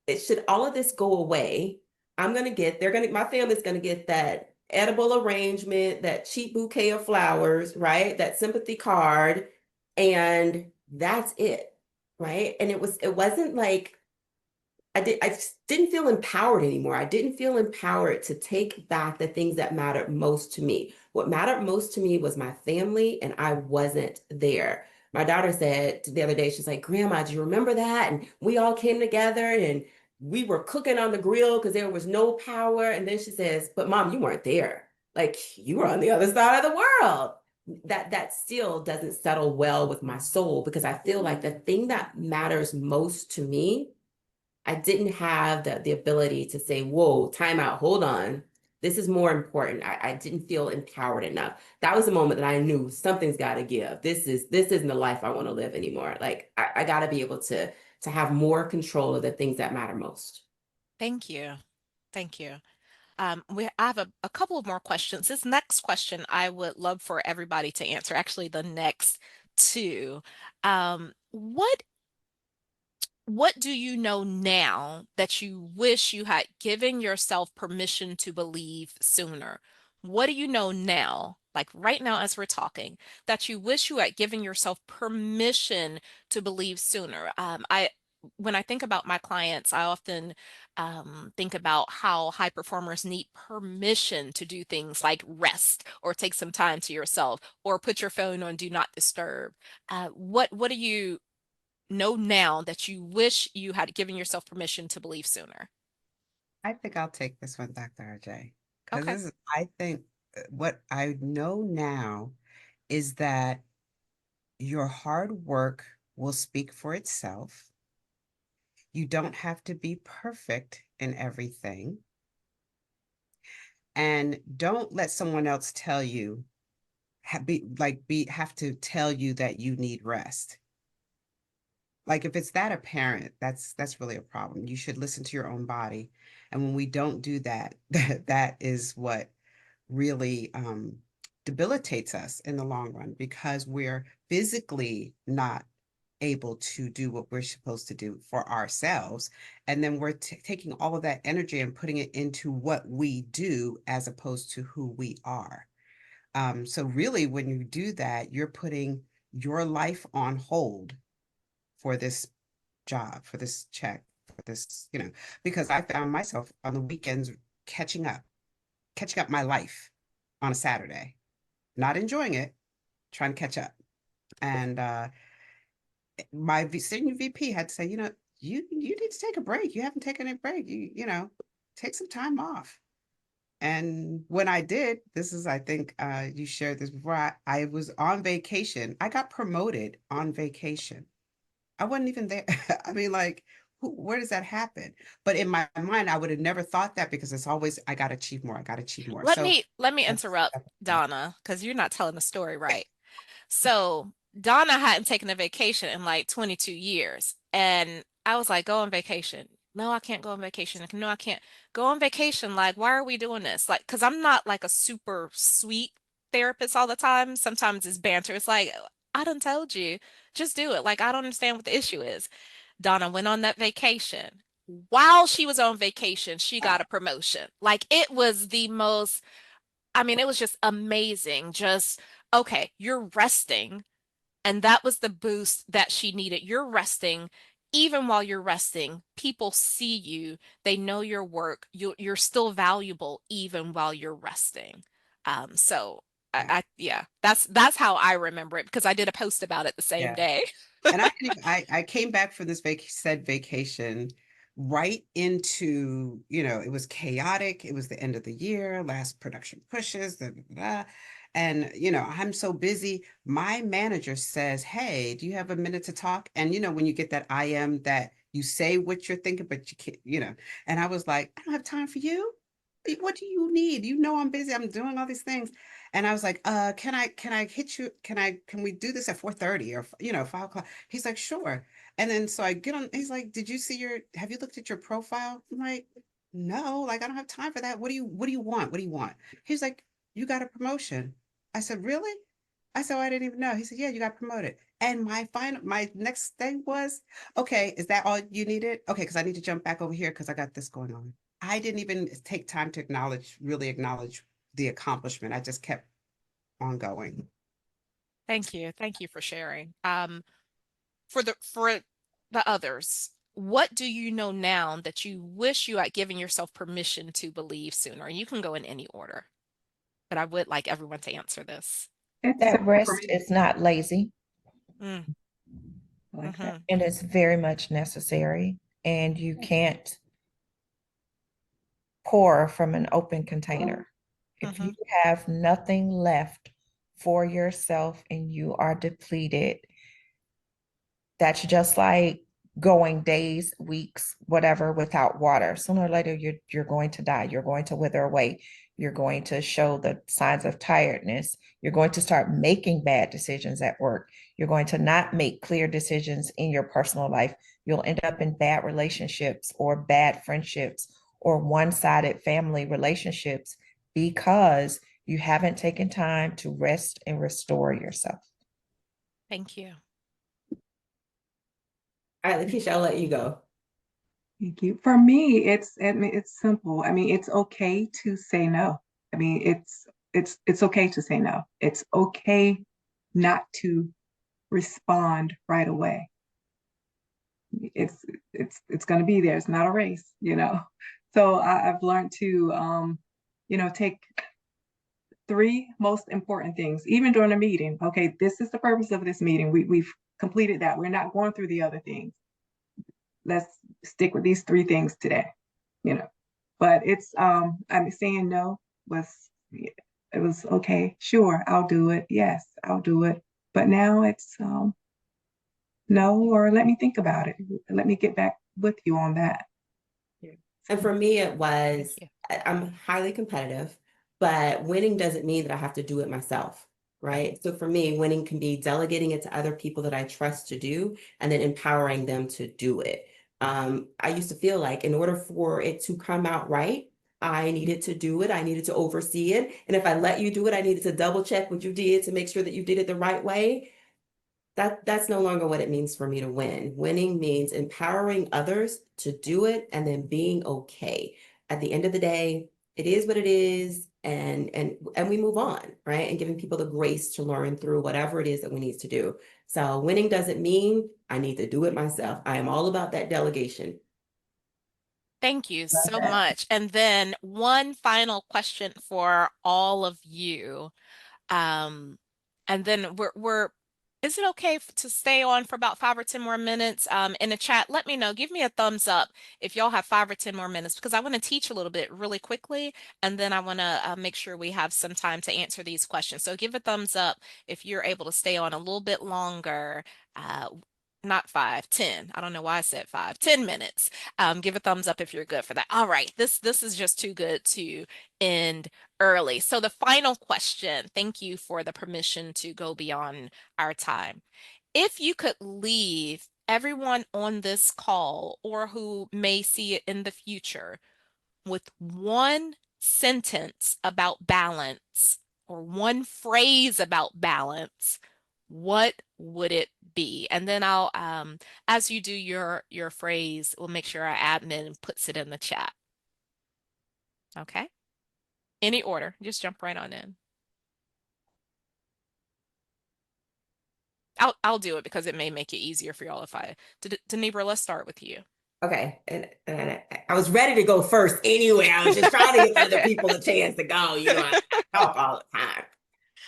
It should all of this go away. My family's gonna get that edible arrangement, that cheap bouquet of flowers, right? That sympathy card, and that's it, right? And it wasn't like I just didn't feel empowered anymore. I didn't feel empowered to take back the things that mattered most to me. What mattered most to me was my family, and I wasn't there. My daughter said the other day, she's like, Grandma, do you remember that? And we all came together and we were cooking on the grill because there was no power. And then she says, but Mom, you weren't there. Like you were on the other side of the world. That still doesn't settle well with my soul because I feel like the thing that matters most to me, I didn't have the ability to say, whoa, time out, hold on. This is more important. I didn't feel empowered enough. That was the moment that I knew something's got to give. This isn't the life I want to live anymore. Like I got to be able to have more control of the things that matter most. Thank you. Thank you. I have a couple of more questions. This next question I would love for everybody to answer, actually, the next two. What do you know now that you wish you had given yourself permission to believe sooner? What do you know now, like right now as we're talking, that you wish you had given yourself permission to believe sooner? When I think about my clients, I often think about how high performers need permission to do things like rest or take some time to yourself or put your phone on do not disturb. What do you know now that you wish you had given yourself permission to believe sooner? I think I'll take this one, Dr. RJ, because Okay. this is, I think what I know now is that your hard work will speak for itself. You don't have to be perfect in everything. And don't let someone else tell you, have to tell you that you need rest. Like if it's that apparent, that's really a problem. You should listen to your own body. And when we don't do that, that is what really debilitates us in the long run because we're physically not able to do what we're supposed to do for ourselves. And then we're taking all of that energy and putting it into what we do as opposed to who we are. So really, when you do that, you're putting your life on hold for this job, for this check, for this, because I found myself on the weekends catching up my life on a Saturday, not enjoying it, trying to catch up. And my senior VP had to say, you need to take a break. You haven't taken a break. Take some time off. And when I did, this is, I think you shared this before, I was on vacation. I got promoted on vacation. I wasn't even there. I mean, like, where does that happen? But in my mind, I would have never thought that because it's always, I got to achieve more. I got to achieve more. Let So me let me that's, interrupt that's Donna because you're not telling the story right. So Donna hadn't taken a vacation in like 22 years. And I was like, go on vacation. No, I can't go on vacation. No, I can't go on vacation. Like, why are we doing this? Like, because I'm not like a super sweet therapist all the time. Sometimes it's banter. It's like, I done told you, just do it. Like, I don't understand what the issue is. Donna went on that vacation. While she was on vacation, she got a promotion. Like, it was the most, I mean, it was just amazing. Just, okay, you're resting. And that was the boost that she needed. You're resting. Even while you're resting, people see you. They know your work. You're still valuable even while you're resting. So yeah. yeah, that's how I remember it because I did a post about it the same Yeah. day. And I came back from this said vacation right into, it was chaotic. It was the end of the year, last production pushes, and I'm so busy. My manager says, "Hey, do you have a minute to talk?" And when you get that I am that you say what you're thinking, but you can't. And I was like, "I don't have time for you. What do you need? I'm busy. I'm doing all these things." And I was like, can I hit you? Can we do this at 4:30 or 5 o'clock? He's like, sure. And then so I get on, he's like, have you looked at your profile? I'm like, no, like I don't have time for that. What do you want? What do you want? He's like, you got a promotion. I said, really? I said, oh, I didn't even know. He said, yeah, you got promoted. And my next thing was, okay, is that all you needed? Okay, because I need to jump back over here because I got this going on. I didn't even take time to really acknowledge the accomplishment. I just kept on going. Thank you. Thank you for sharing. For the others, what do you know now that you wish you had given yourself permission to believe sooner? You can go in any order, but I would like everyone to answer this. It's That simple for rest me. is not lazy, Mm, I like that. mm-hmm, and it's very much necessary. And you can't pour from an open container. If mm-hmm. you have nothing left for yourself and you are depleted, that's just like going days, weeks, whatever without water. Sooner or later, you're going to die. You're going to wither away. You're going to show the signs of tiredness. You're going to start making bad decisions at work. You're going to not make clear decisions in your personal life. You'll end up in bad relationships or bad friendships or one-sided family relationships because you haven't taken time to rest and restore yourself. Thank you. All right, Lakeisha, I'll let you go. Thank you. For me, it's simple. I mean, it's okay to say no. I mean, it's okay to say no. It's okay not to respond right away. It's it's going to be there. It's not a race, you know. So I've learned to take three most important things, even during a meeting. Okay, this is the purpose of this meeting. We've completed that. We're not going through the other things. Let's stick with these three things today, you know. But it's I'm saying no was it was okay, sure, I'll do it. Yes, I'll do it. But now it's no, or let me think about it. Let me get back with you on that. And for me, it Thank was, you. I'm highly competitive, but winning doesn't mean that I have to do it myself, right? So for me, winning can be delegating it to other people that I trust to do and then empowering them to do it. I used to feel like in order for it to come out right, I needed to do it. I needed to oversee it. And if I let you do it, I needed to double check what you did to make sure that you did it the right way. That's no longer what it means for me to win. Winning means empowering others to do it and then being okay. At the end of the day, it is what it is, and we move on, right? And giving people the grace to learn through whatever it is that we need to do. So winning doesn't mean I need to do it myself. I am all about that delegation. Thank you Love so that. much. And then one final question for all of you. Um, and then is it okay to stay on for about 5 or 10 more minutes? In the chat, let me know. Give me a thumbs up if y'all have 5 or 10 more minutes because I want to teach a little bit really quickly, and then I want to make sure we have some time to answer these questions. So give a thumbs up if you're able to stay on a little bit longer. Uh, Not 5, 10. I don't know why I said 5, 10 minutes. Give a thumbs up if you're good for that. All right, this is just too good to end early. So the final question, thank you for the permission to go beyond our time. If you could leave everyone on this call or who may see it in the future with one sentence about balance or one phrase about balance, what would it be? And then I'll as you do your phrase, we'll make sure our admin puts it in the chat. Okay? Any order, just jump right on in. I'll do it because it may make it easier for y'all if Denebra, let's start with you. Okay, and I was ready to go first anyway. I was just trying to give other people a chance to go. You know, I talk all the time.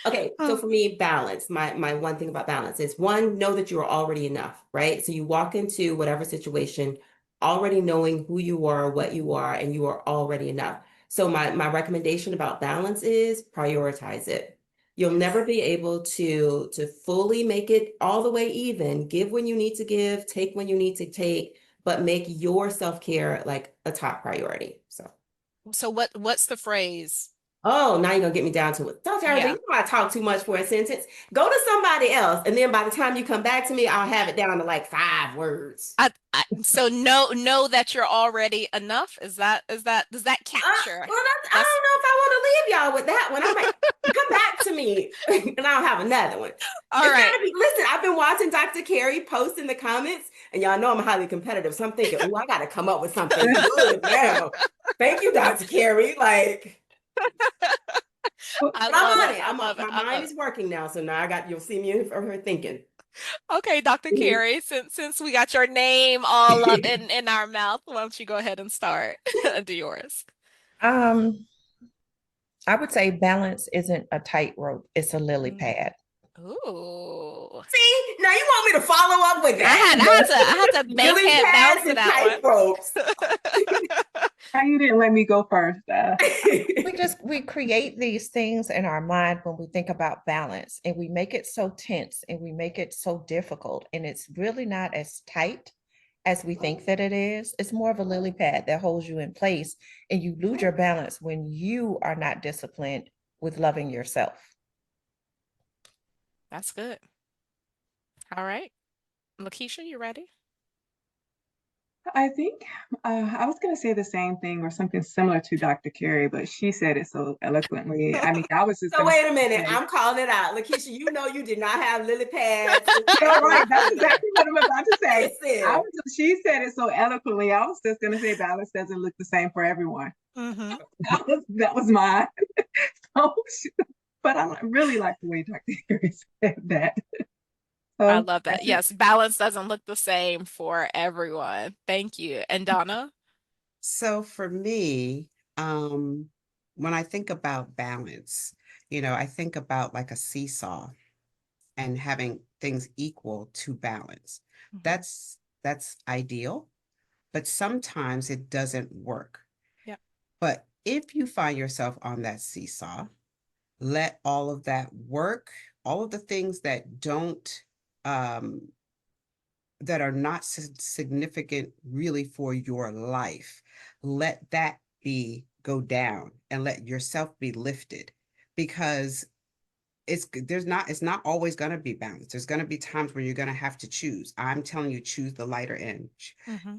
Okay, so Oh. for me, balance. My one thing about balance is one, know that you are already enough, right? So you walk into whatever situation already knowing who you are, what you are, and you are already enough. So my recommendation about balance is prioritize it. You'll never be able to fully make it all the way even. Give when you need to give, take when you need to take, but make your self-care like a top priority. So what's the phrase? Oh, now you're gonna get me down to it. Dr. RJ, Yeah. you know I talk too much for a sentence. Go to somebody else, and then by the time you come back to me, I'll have it down to like 5 words. So know that you're already enough. Does that capture? Well, I That's don't know if I want to leave y'all with that one. I might come back to me, and I'll have another one. all It's right. gotta be. Listen, I've been watching Dr. Carey post in the comments, and y'all know I'm highly competitive, so I'm thinking, oh, I gotta come up with something good now. Thank you, Dr. Carey. Like. Well, I But I'm love on it. it. I love it. My I mind love is it. working now. So now you'll see me in her thinking. Okay, Dr. Carey, since we got your name all up in our mouth, why don't you go ahead and start? Do yours. Um, I would say balance isn't a tightrope, it's a lily Mm. pad. Ooh. See, now you want me to follow up with that. I had to make Lily head bounce pads to and that tight one. ropes. How you didn't let me go first? We create these things in our mind when we think about balance, and we make it so tense and we make it so difficult, and it's really not as tight as we think that it is. It's more of a lily pad that holds you in place, and you lose your balance when you are not disciplined with loving yourself. That's good. All right. Lakeisha, you ready? I think I was going to say the same thing or something similar to Dr. Carey, but she said it so eloquently. I mean, I was just So going to wait a minute, say, I'm calling it out. Lakeisha, you know you did not have lily pads and no, tight right, ropes that's in there. exactly what I'm about to say. Listen. She said it so eloquently. I was just going to say balance doesn't look the same for everyone. Mm-hmm. That was mine. So, but I really like the way Dr. Carey said that. I So love that. that's it. Yes, balance doesn't look the same for everyone. Thank you. And Donna? So for me, um, when I think about balance, I think about like a seesaw and having things equal to balance. Mhm. That's ideal, but sometimes it doesn't work. Yep. But if you find yourself on that seesaw, let all of that work, all of the things that don't um that are not significant really for your life, let that be go down and let yourself be lifted, because it's not always going to be balanced. There's going to be times where you're going to have to choose. I'm telling you, choose the lighter end. Mm-hmm.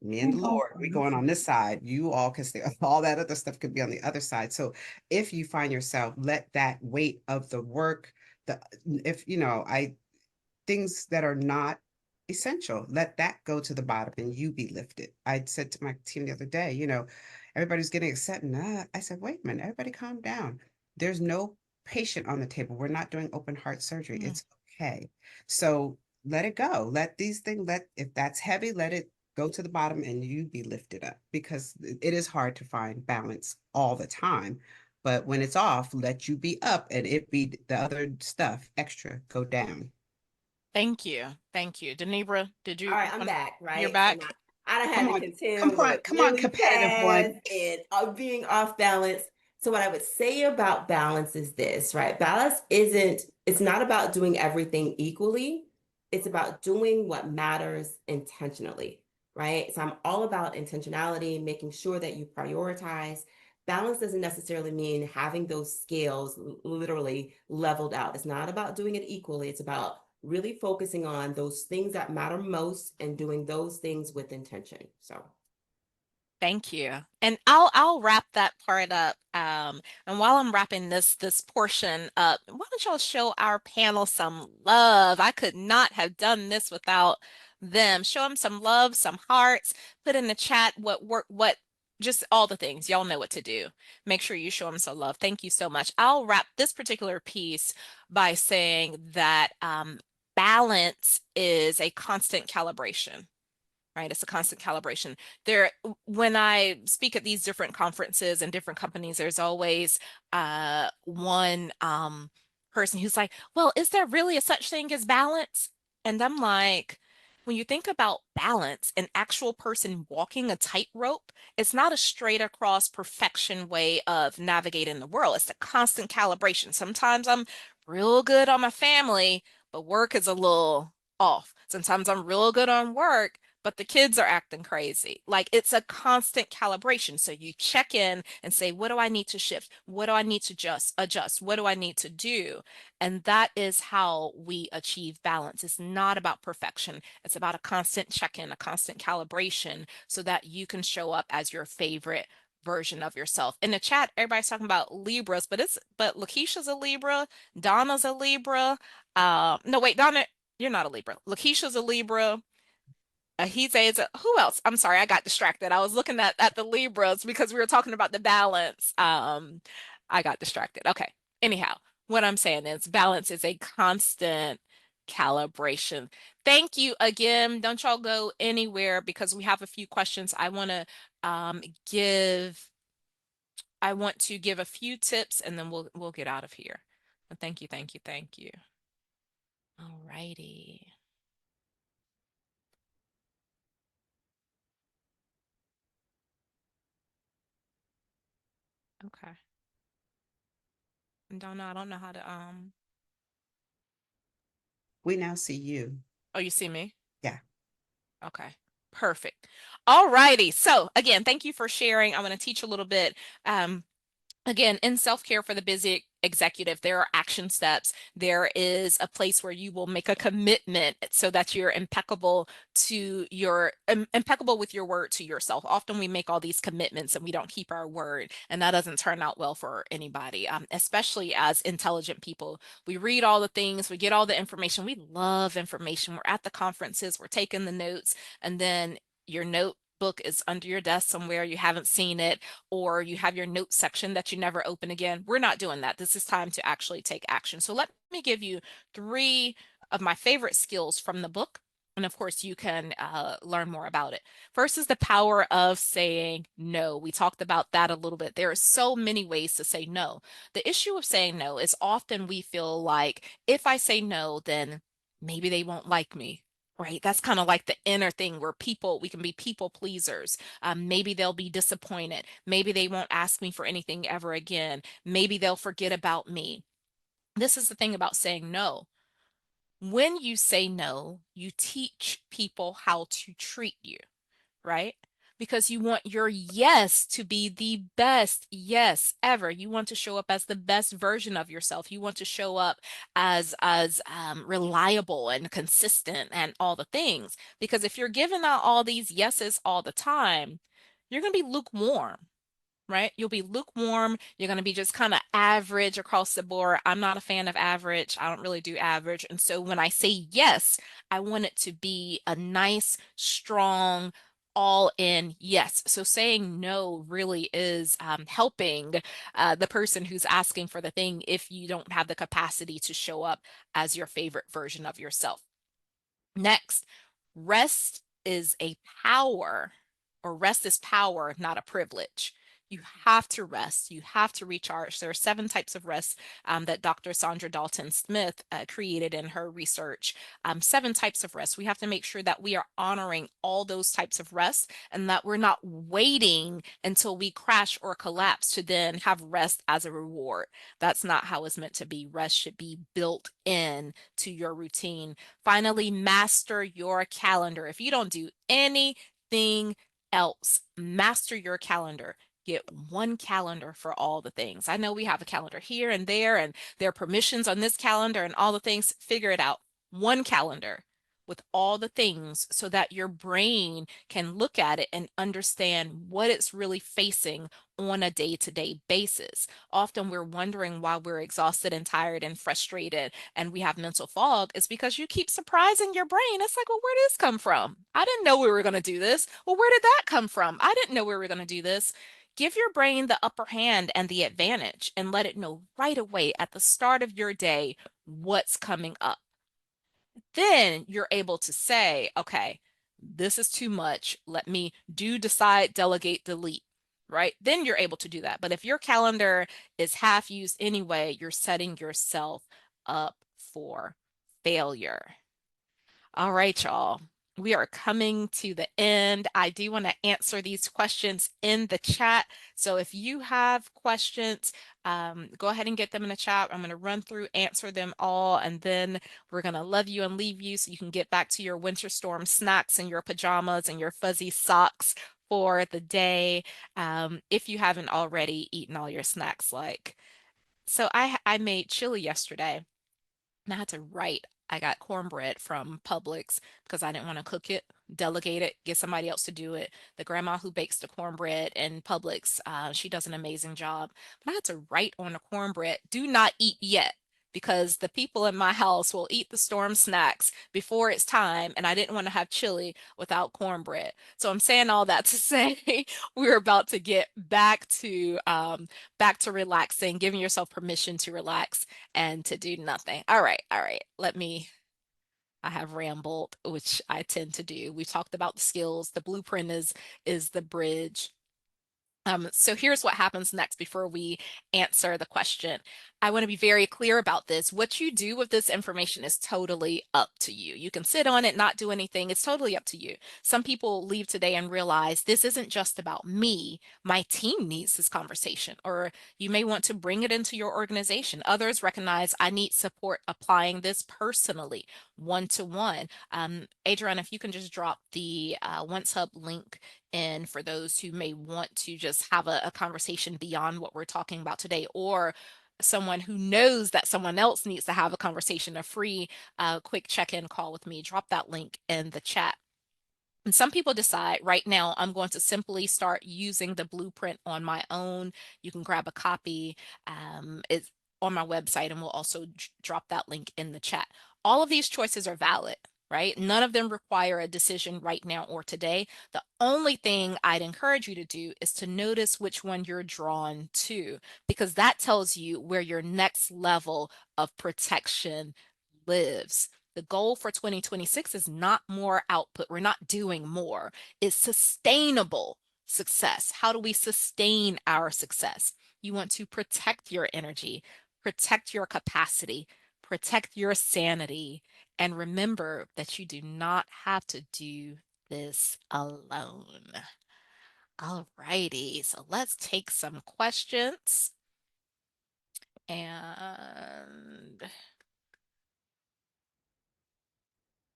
Me and the And Lord, we going on this side. You all can stay. All that other stuff could be on the other side. So if you find yourself, let that weight of the work, the if I things that are not essential, let that go to the bottom and you be lifted. I said to my team the other day, everybody's getting upset. And I said, wait a minute, everybody calm down. There's no patient on the table. We're not doing open heart surgery. Mm. It's okay. So let it go. Let these things, if that's heavy, let it go to the bottom and you be lifted up, because it is hard to find balance all the time. But when it's off, let you be up and it be the other stuff extra go down. Thank you. Thank you. Denebra, All right, I'm back, you're right? So back? now I done had Come to on, come contend on, with come on, lily competitive one. pads and being off balance. So what I would say about balance is this, right? Balance it's not about doing everything equally. It's about doing what matters intentionally, right? So I'm all about intentionality, making sure that you prioritize. Balance doesn't necessarily mean having those scales literally leveled out. It's not about doing it equally. It's about really focusing on those things that matter most and doing those things with intention. So Thank you. And I'll wrap that part up. And while I'm wrapping this portion up, why don't y'all show our panel some love? I could not have done this without them. Show them some love, some hearts. Put in the chat what just all the things. Y'all know what to do. Make sure you show them some love. Thank you so much. I'll wrap this particular piece by saying that balance is a constant calibration, right? It's a constant calibration. There, when I speak at these different conferences and different companies, there's always one person who's like, well, is there really a such thing as balance? And I'm like, when you think about balance, an actual person walking a tightrope, it's not a straight across perfection way of navigating the world. It's a constant calibration. Sometimes I'm real good on my family, but work is a little off. Sometimes I'm real good on work, but the kids are acting crazy. Like it's a constant calibration. So you check in and say, what do I need to shift? What do I need to just adjust? What do I need to do? And that is how we achieve balance. It's not about perfection. It's about a constant check-in, a constant calibration so that you can show up as your favorite version of yourself. In the chat, everybody's talking about Libras, but Lakeisha's a Libra, Donna's a Libra. No, wait, Donna, you're not a Libra. Lakeisha's a Libra. He says, who else? I'm sorry, I got distracted. I was looking at the Libras because we were talking about the balance. I got distracted. Okay. Anyhow, what I'm saying is balance is a constant calibration. Thank you again. Don't y'all go anywhere because we have a few questions. Um, give I want to give a few tips and then we'll get out of here. But thank you, thank you, thank you. All righty. Okay. I don't know how to We now see you. oh, you see me? Yeah. Okay. Perfect. All righty. So again, thank you for sharing. I'm going to teach a little bit. Um, Again, in self-care for the busy executive, there are action steps. There is a place where you will make a commitment so that you're impeccable with your word to yourself. Often we make all these commitments and we don't keep our word, and that doesn't turn out well for anybody, especially as intelligent people. We read all the things, we get all the information. We love information. We're at the conferences, we're taking the notes, and then your notebook is under your desk somewhere, you haven't seen it, or you have your notes section that you never open again. We're not doing that. This is time to actually take action. So let me give you three of my favorite skills from the book. And of course, you can learn more about it. First is the power of saying no. We talked about that a little bit. There are so many ways to say no. The issue of saying no is often we feel like if I say no, then maybe they won't like me. Right. That's kind of like the inner thing where we can be people pleasers. Maybe they'll be disappointed. Maybe they won't ask me for anything ever again. Maybe they'll forget about me. This is the thing about saying no. When you say no, you teach people how to treat you, right? Because you want your yes to be the best yes ever. You want to show up as the best version of yourself. You want to show up as reliable and consistent and all the things. Because if you're giving out all these yeses all the time, you're going to be lukewarm, right? You'll be lukewarm. You're going to be just kind of average across the board. I'm not a fan of average. I don't really do average. And so when I say yes, I want it to be a nice, strong, all in yes. So saying no really is helping the person who's asking for the thing if you don't have the capacity to show up as your favorite version of yourself. Next, rest is a power, or rest is power, not a privilege. You have to rest. You have to recharge. There are 7 types of rest that Dr. Sandra Dalton Smith created in her research. 7 types of rest. We have to make sure that we are honoring all those types of rest and that we're not waiting until we crash or collapse to then have rest as a reward. That's not how it's meant to be. Rest should be built in to your routine. Finally, master your calendar. If you don't do anything else, master your calendar. Get one calendar for all the things. I know we have a calendar here and there are permissions on this calendar and all the things. Figure it out. One calendar with all the things so that your brain can look at it and understand what it's really facing on a day-to-day basis. Often we're wondering why we're exhausted and tired and frustrated and we have mental fog. It's because you keep surprising your brain. It's like, well, where did this come from? I didn't know we were going to do this. Well, where did that come from? I didn't know we were going to do this. Give your brain the upper hand and the advantage and let it know right away at the start of your day what's coming up. Then you're able to say, okay, this is too much. Let me decide, delegate, delete, right? Then you're able to do that. But if your calendar is half used anyway, you're setting yourself up for failure. All right, y'all. We are coming to the end. I do want to answer these questions in the chat. So if you have questions, go ahead and get them in the chat. I'm going to run through, answer them all, and then we're going to love you and leave you so you can get back to your winter storm snacks and your pajamas and your fuzzy socks for the day. If you haven't already eaten all your snacks, so I made chili yesterday. And I had to write. I got cornbread from Publix because I didn't want to cook it, delegate it, get somebody else to do it. The grandma who bakes the cornbread in Publix, she does an amazing job. But I had to write on the cornbread, do not eat yet, because the people in my house will eat the storm snacks before it's time, and I didn't want to have chili without cornbread. So I'm saying all that to say we're about to get back to relaxing, giving yourself permission to relax and to do nothing. All right, all right. Let me I have rambled, which I tend to do. We've talked about the skills. The blueprint is the bridge. So here's what happens next before we answer the question. I want to be very clear about this. What you do with this information is totally up to you. You can sit on it, not do anything. It's totally up to you. Some people leave today and realize this isn't just about me. My team needs this conversation, or you may want to bring it into your organization. Others recognize I need support applying this personally, one to one. Adrian, if you can just drop the Once Hub link in for those who may want to just have a conversation beyond what we're talking about today, or someone who knows that someone else needs to have a conversation, a free quick check-in call with me, drop that link in the chat. And some people decide right now, I'm going to simply start using the blueprint on my own. You can grab a copy. It's on my website, and we'll also drop that link in the chat. All of these choices are valid, right? None of them require a decision right now or today. The only thing I'd encourage you to do is to notice which one you're drawn to, because that tells you where your next level of protection lives. The goal for 2026 is not more output. We're not doing more. It's sustainable success. How do we sustain our success? You want to protect your energy, protect your capacity, protect your sanity, and remember that you do not have to do this alone. All righty, so let's take some questions. And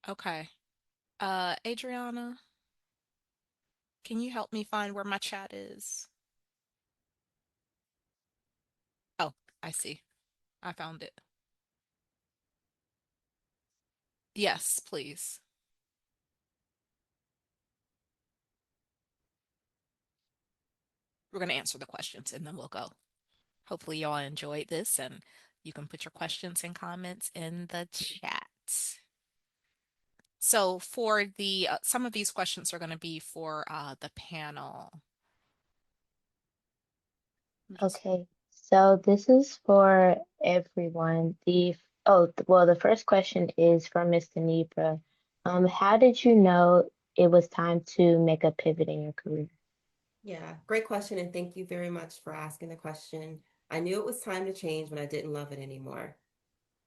okay. Adriana, can you help me find where my chat is? Oh, I see. I found it. Yes, please. We're going to answer the questions and then we'll go. Hopefully, y'all enjoyed this and you can put your questions and comments in the chat. So, for the some of these questions are going to be for the panel. Okay, so this is for everyone. The first question is from Mr. Nipra. How did you know it was time to make a pivot in your career? Yeah, great question. And thank you very much for asking the question. I knew it was time to change when I didn't love it anymore.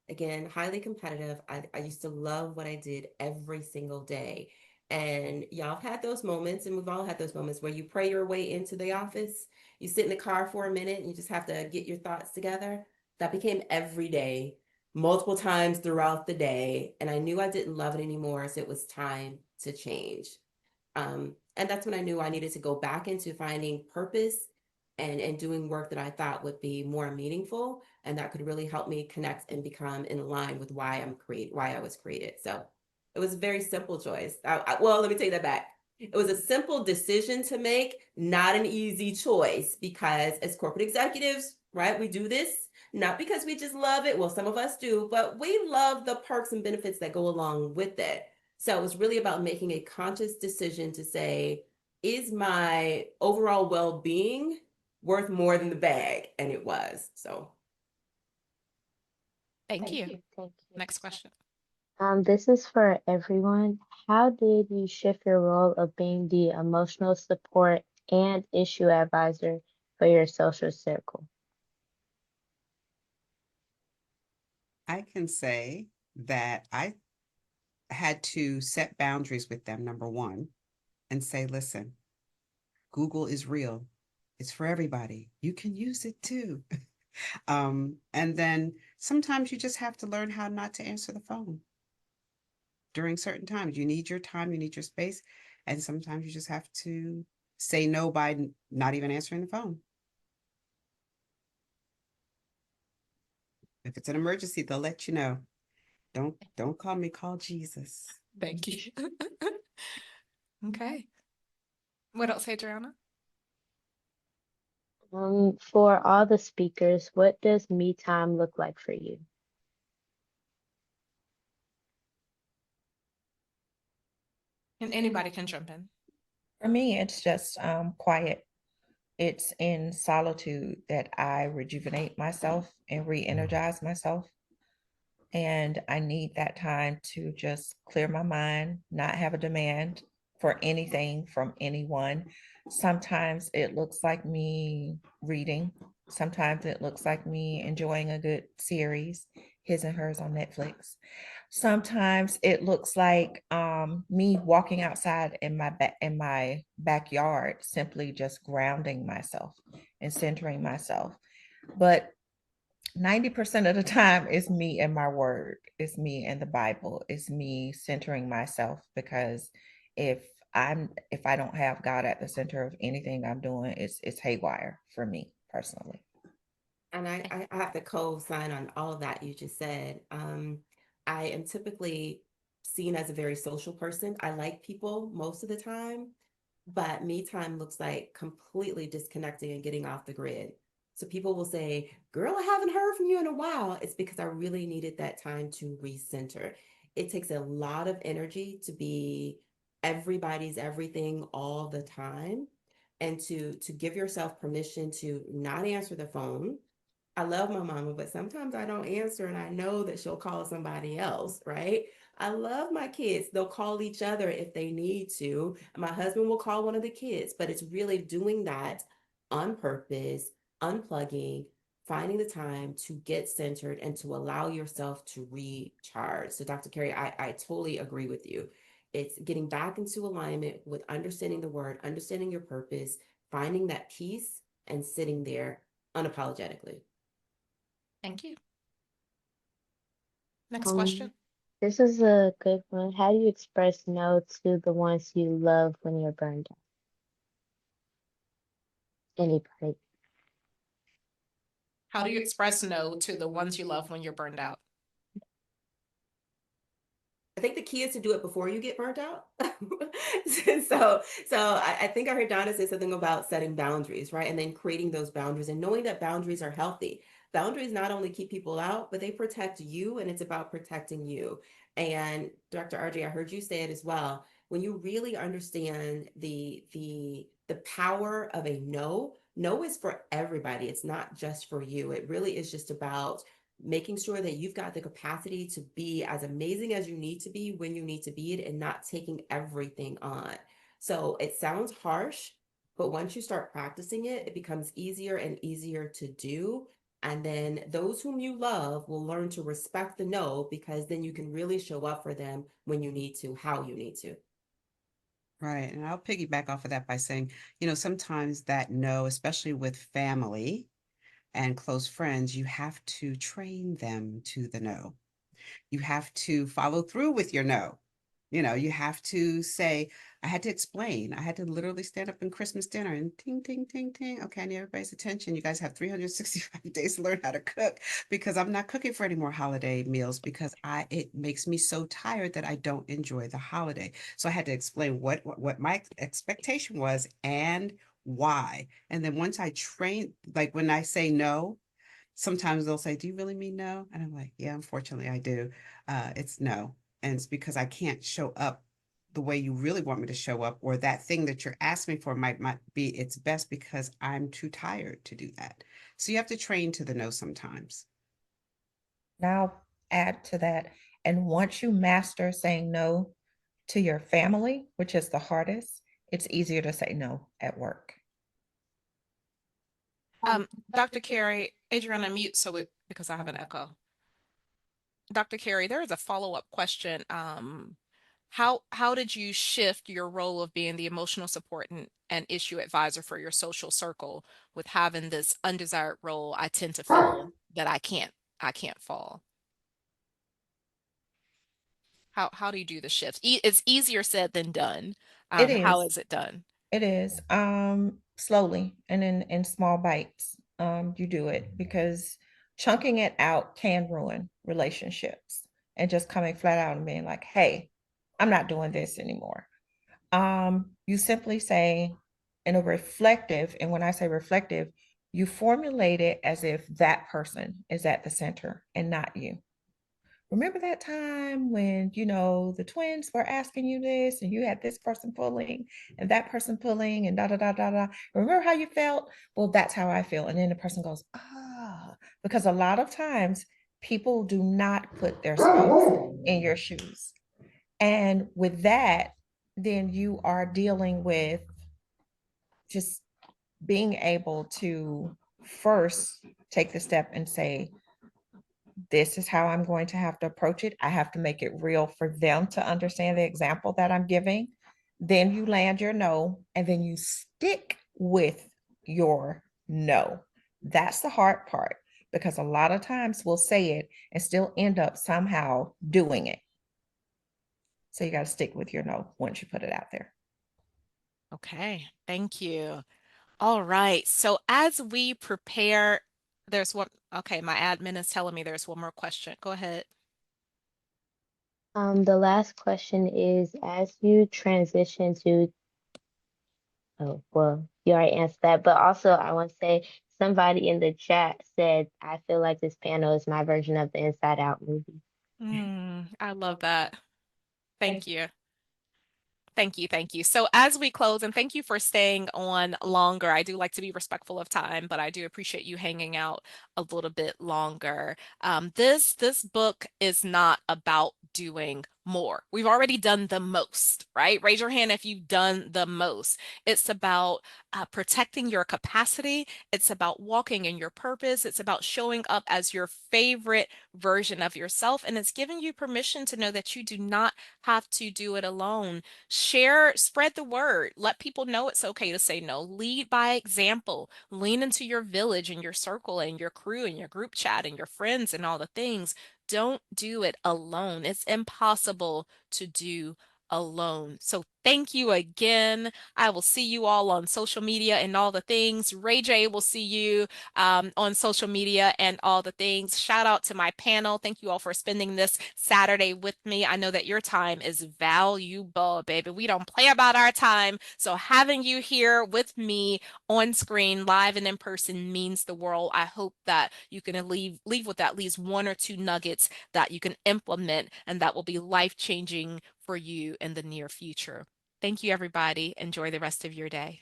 Again, highly competitive. I used to love what I did every single day. And y'all have had those moments, and we've all had those moments where you pray your way into the office. You sit in the car for a minute and you just have to get your thoughts together. That became every day, multiple times throughout the day. And I knew I didn't love it anymore. So it was time to change. And that's when I knew I needed to go back into finding purpose and doing work that I thought would be more meaningful and that could really help me connect and become in line with why I was created. So it was a very simple choice. Well, let me take that back. It was a simple decision to make, not an easy choice, because as corporate executives, right, we do this not because we just love it. Well, some of us do, but we love the perks and benefits that go along with it. So it was really about making a conscious decision to say, is my overall well-being worth more than the bag? And it was. So Thank you. Thank you. Next question. This is for everyone. How did you shift your role of being the emotional support and issue advisor for your social circle? I can say that I had to set boundaries with them, number one, and say, listen, Google is real. It's for everybody. You can use it too. And then sometimes you just have to learn how not to answer the phone during certain times. You need your time, you need your space. And sometimes you just have to say no by not even answering the phone. If it's an emergency, they'll let you know. Don't call me, call Jesus. Thank you. Okay. What else, Adriana? For all the speakers, what does me time look like for you? And anybody can jump in. For me, it's just quiet. It's in solitude that I rejuvenate myself and re-energize myself. And I need that time to just clear my mind, not have a demand for anything from anyone. Sometimes it looks like me reading. Sometimes it looks like me enjoying a good series, his and hers on Netflix. Sometimes it looks like me walking outside in my backyard, simply just grounding myself and centering myself. But 90% of the time it's me and my word. It's me and the Bible. It's me centering myself, because if if I don't have God at the center of anything I'm doing, it's haywire for me personally. And I have to co-sign on all of that you just said. I am typically seen as a very social person. I like people most of the time, but me time looks like completely disconnecting and getting off the grid. So people will say, "Girl, I haven't heard from you in a while." It's because I really needed that time to recenter. It takes a lot of energy to be everybody's everything all the time, and to give yourself permission to not answer the phone. I love my mama, but sometimes I don't answer and I know that she'll call somebody else, right? I love my kids. They'll call each other if they need to. My husband will call one of the kids, but it's really doing that on purpose, unplugging, finding the time to get centered and to allow yourself to recharge. So, Dr. Carey, I totally agree with you. It's getting back into alignment with understanding the word, understanding your purpose, finding that peace, and sitting there unapologetically. Thank you. Next Um, question. this is a good one. How do you express no to the ones you love when you're burned out? Anybody? How do you express no to the ones you love when you're burned out? I think the key is to do it before you get burnt out. So I think I heard Donna say something about setting boundaries, right? And then creating those boundaries and knowing that boundaries are healthy. Boundaries not only keep people out, but they protect you, and it's about protecting you. And Dr. RJ, I heard you say it as well. When you really understand the power of a no, no is for everybody. It's not just for you. It really is just about making sure that you've got the capacity to be as amazing as you need to be when you need to be it and not taking everything on. So it sounds harsh, but once you start practicing it, it becomes easier and easier to do. And then those whom you love will learn to respect the no, because then you can really show up for them when you need to, how you need to. Right. And I'll piggyback off of that by saying, sometimes that no, especially with family and close friends, you have to train them to the no. You have to follow through with your no. You have to say, I had to explain. I had to literally stand up in Christmas dinner and ting, ting, ting, ting. Okay, I need everybody's attention. You guys have 365 days to learn how to cook, because I'm not cooking for any more holiday meals, because it makes me so tired that I don't enjoy the holiday. So I had to explain what my expectation was and why. And then once I train, like when I say no, sometimes they'll say, "Do you really mean no?" And I'm like, "Yeah, unfortunately, I do. It's no." And it's because I can't show up the way you really want me to show up, or that thing that you're asking me for might be its best, because I'm too tired to do that. So you have to train to the no sometimes. Now add to that. And once you master saying no to your family, which is the hardest, it's easier to say no at work. Dr. Carey, Adriana, mute because I have an echo. Dr. Carey, there is a follow-up question. How did you shift your role of being the emotional support and issue advisor for your social circle with having this undesired role I tend to feel that I can't fall? How do you do the shift? It's easier said than done. It How is. is it done? It is. Slowly and in small bites. You do it, because chunking it out can ruin relationships, and just coming flat out and being like, "Hey, I'm not doing this anymore." You simply say in a reflective, and when I say reflective, you formulate it as if that person is at the center and not you. Remember that time when, the twins were asking you this, and you had this person pulling and that person pulling and da da da da da. Remember how you felt? Well, that's how I feel. And then the person goes, ah, because a lot of times People do not put their spokes in your shoes. And with that, then you are dealing with just being able to first take the step and say, this is how I'm going to have to approach it. I have to make it real for them to understand the example that I'm giving. Then you land your no, and then you stick with your no. That's the hard part, because a lot of times we'll say it and still end up somehow doing it. So you got to stick with your no once you put it out there. Okay, thank you. All right. So as we prepare, there's one. Okay, my admin is telling me there's one more question. Go ahead. The last question is, as you transition to, oh, well, you already answered that, but also I want to say somebody in the chat said, I feel like this panel is my version of the Inside Out movie. I love that. Thank you. Thank you, thank you. So as we close, and thank you for staying on longer. I do like to be respectful of time, but I do appreciate you hanging out a little bit longer. This book is not about doing more. We've already done the most, right? Raise your hand if you've done the most. It's about protecting your capacity. It's about walking in your purpose. It's about showing up as your favorite version of yourself. And it's giving you permission to know that you do not have to do it alone. Share, spread the word. Let people know it's okay to say no. Lead by example. Lean into your village and your circle and your crew and your group chat and your friends and all the things. Don't do it alone. It's impossible to do alone. So thank you again. I will see you all on social media and all the things. Ray J will see you on social media and all the things. Shout out to my panel. Thank you all for spending this Saturday with me. I know that your time is valuable, baby. We don't play about our time. So having you here with me on screen, live and in person means the world. I hope that you can leave with at least one or two nuggets that you can implement and that will be life-changing for you in the near future. Thank you, everybody. Enjoy the rest of your day.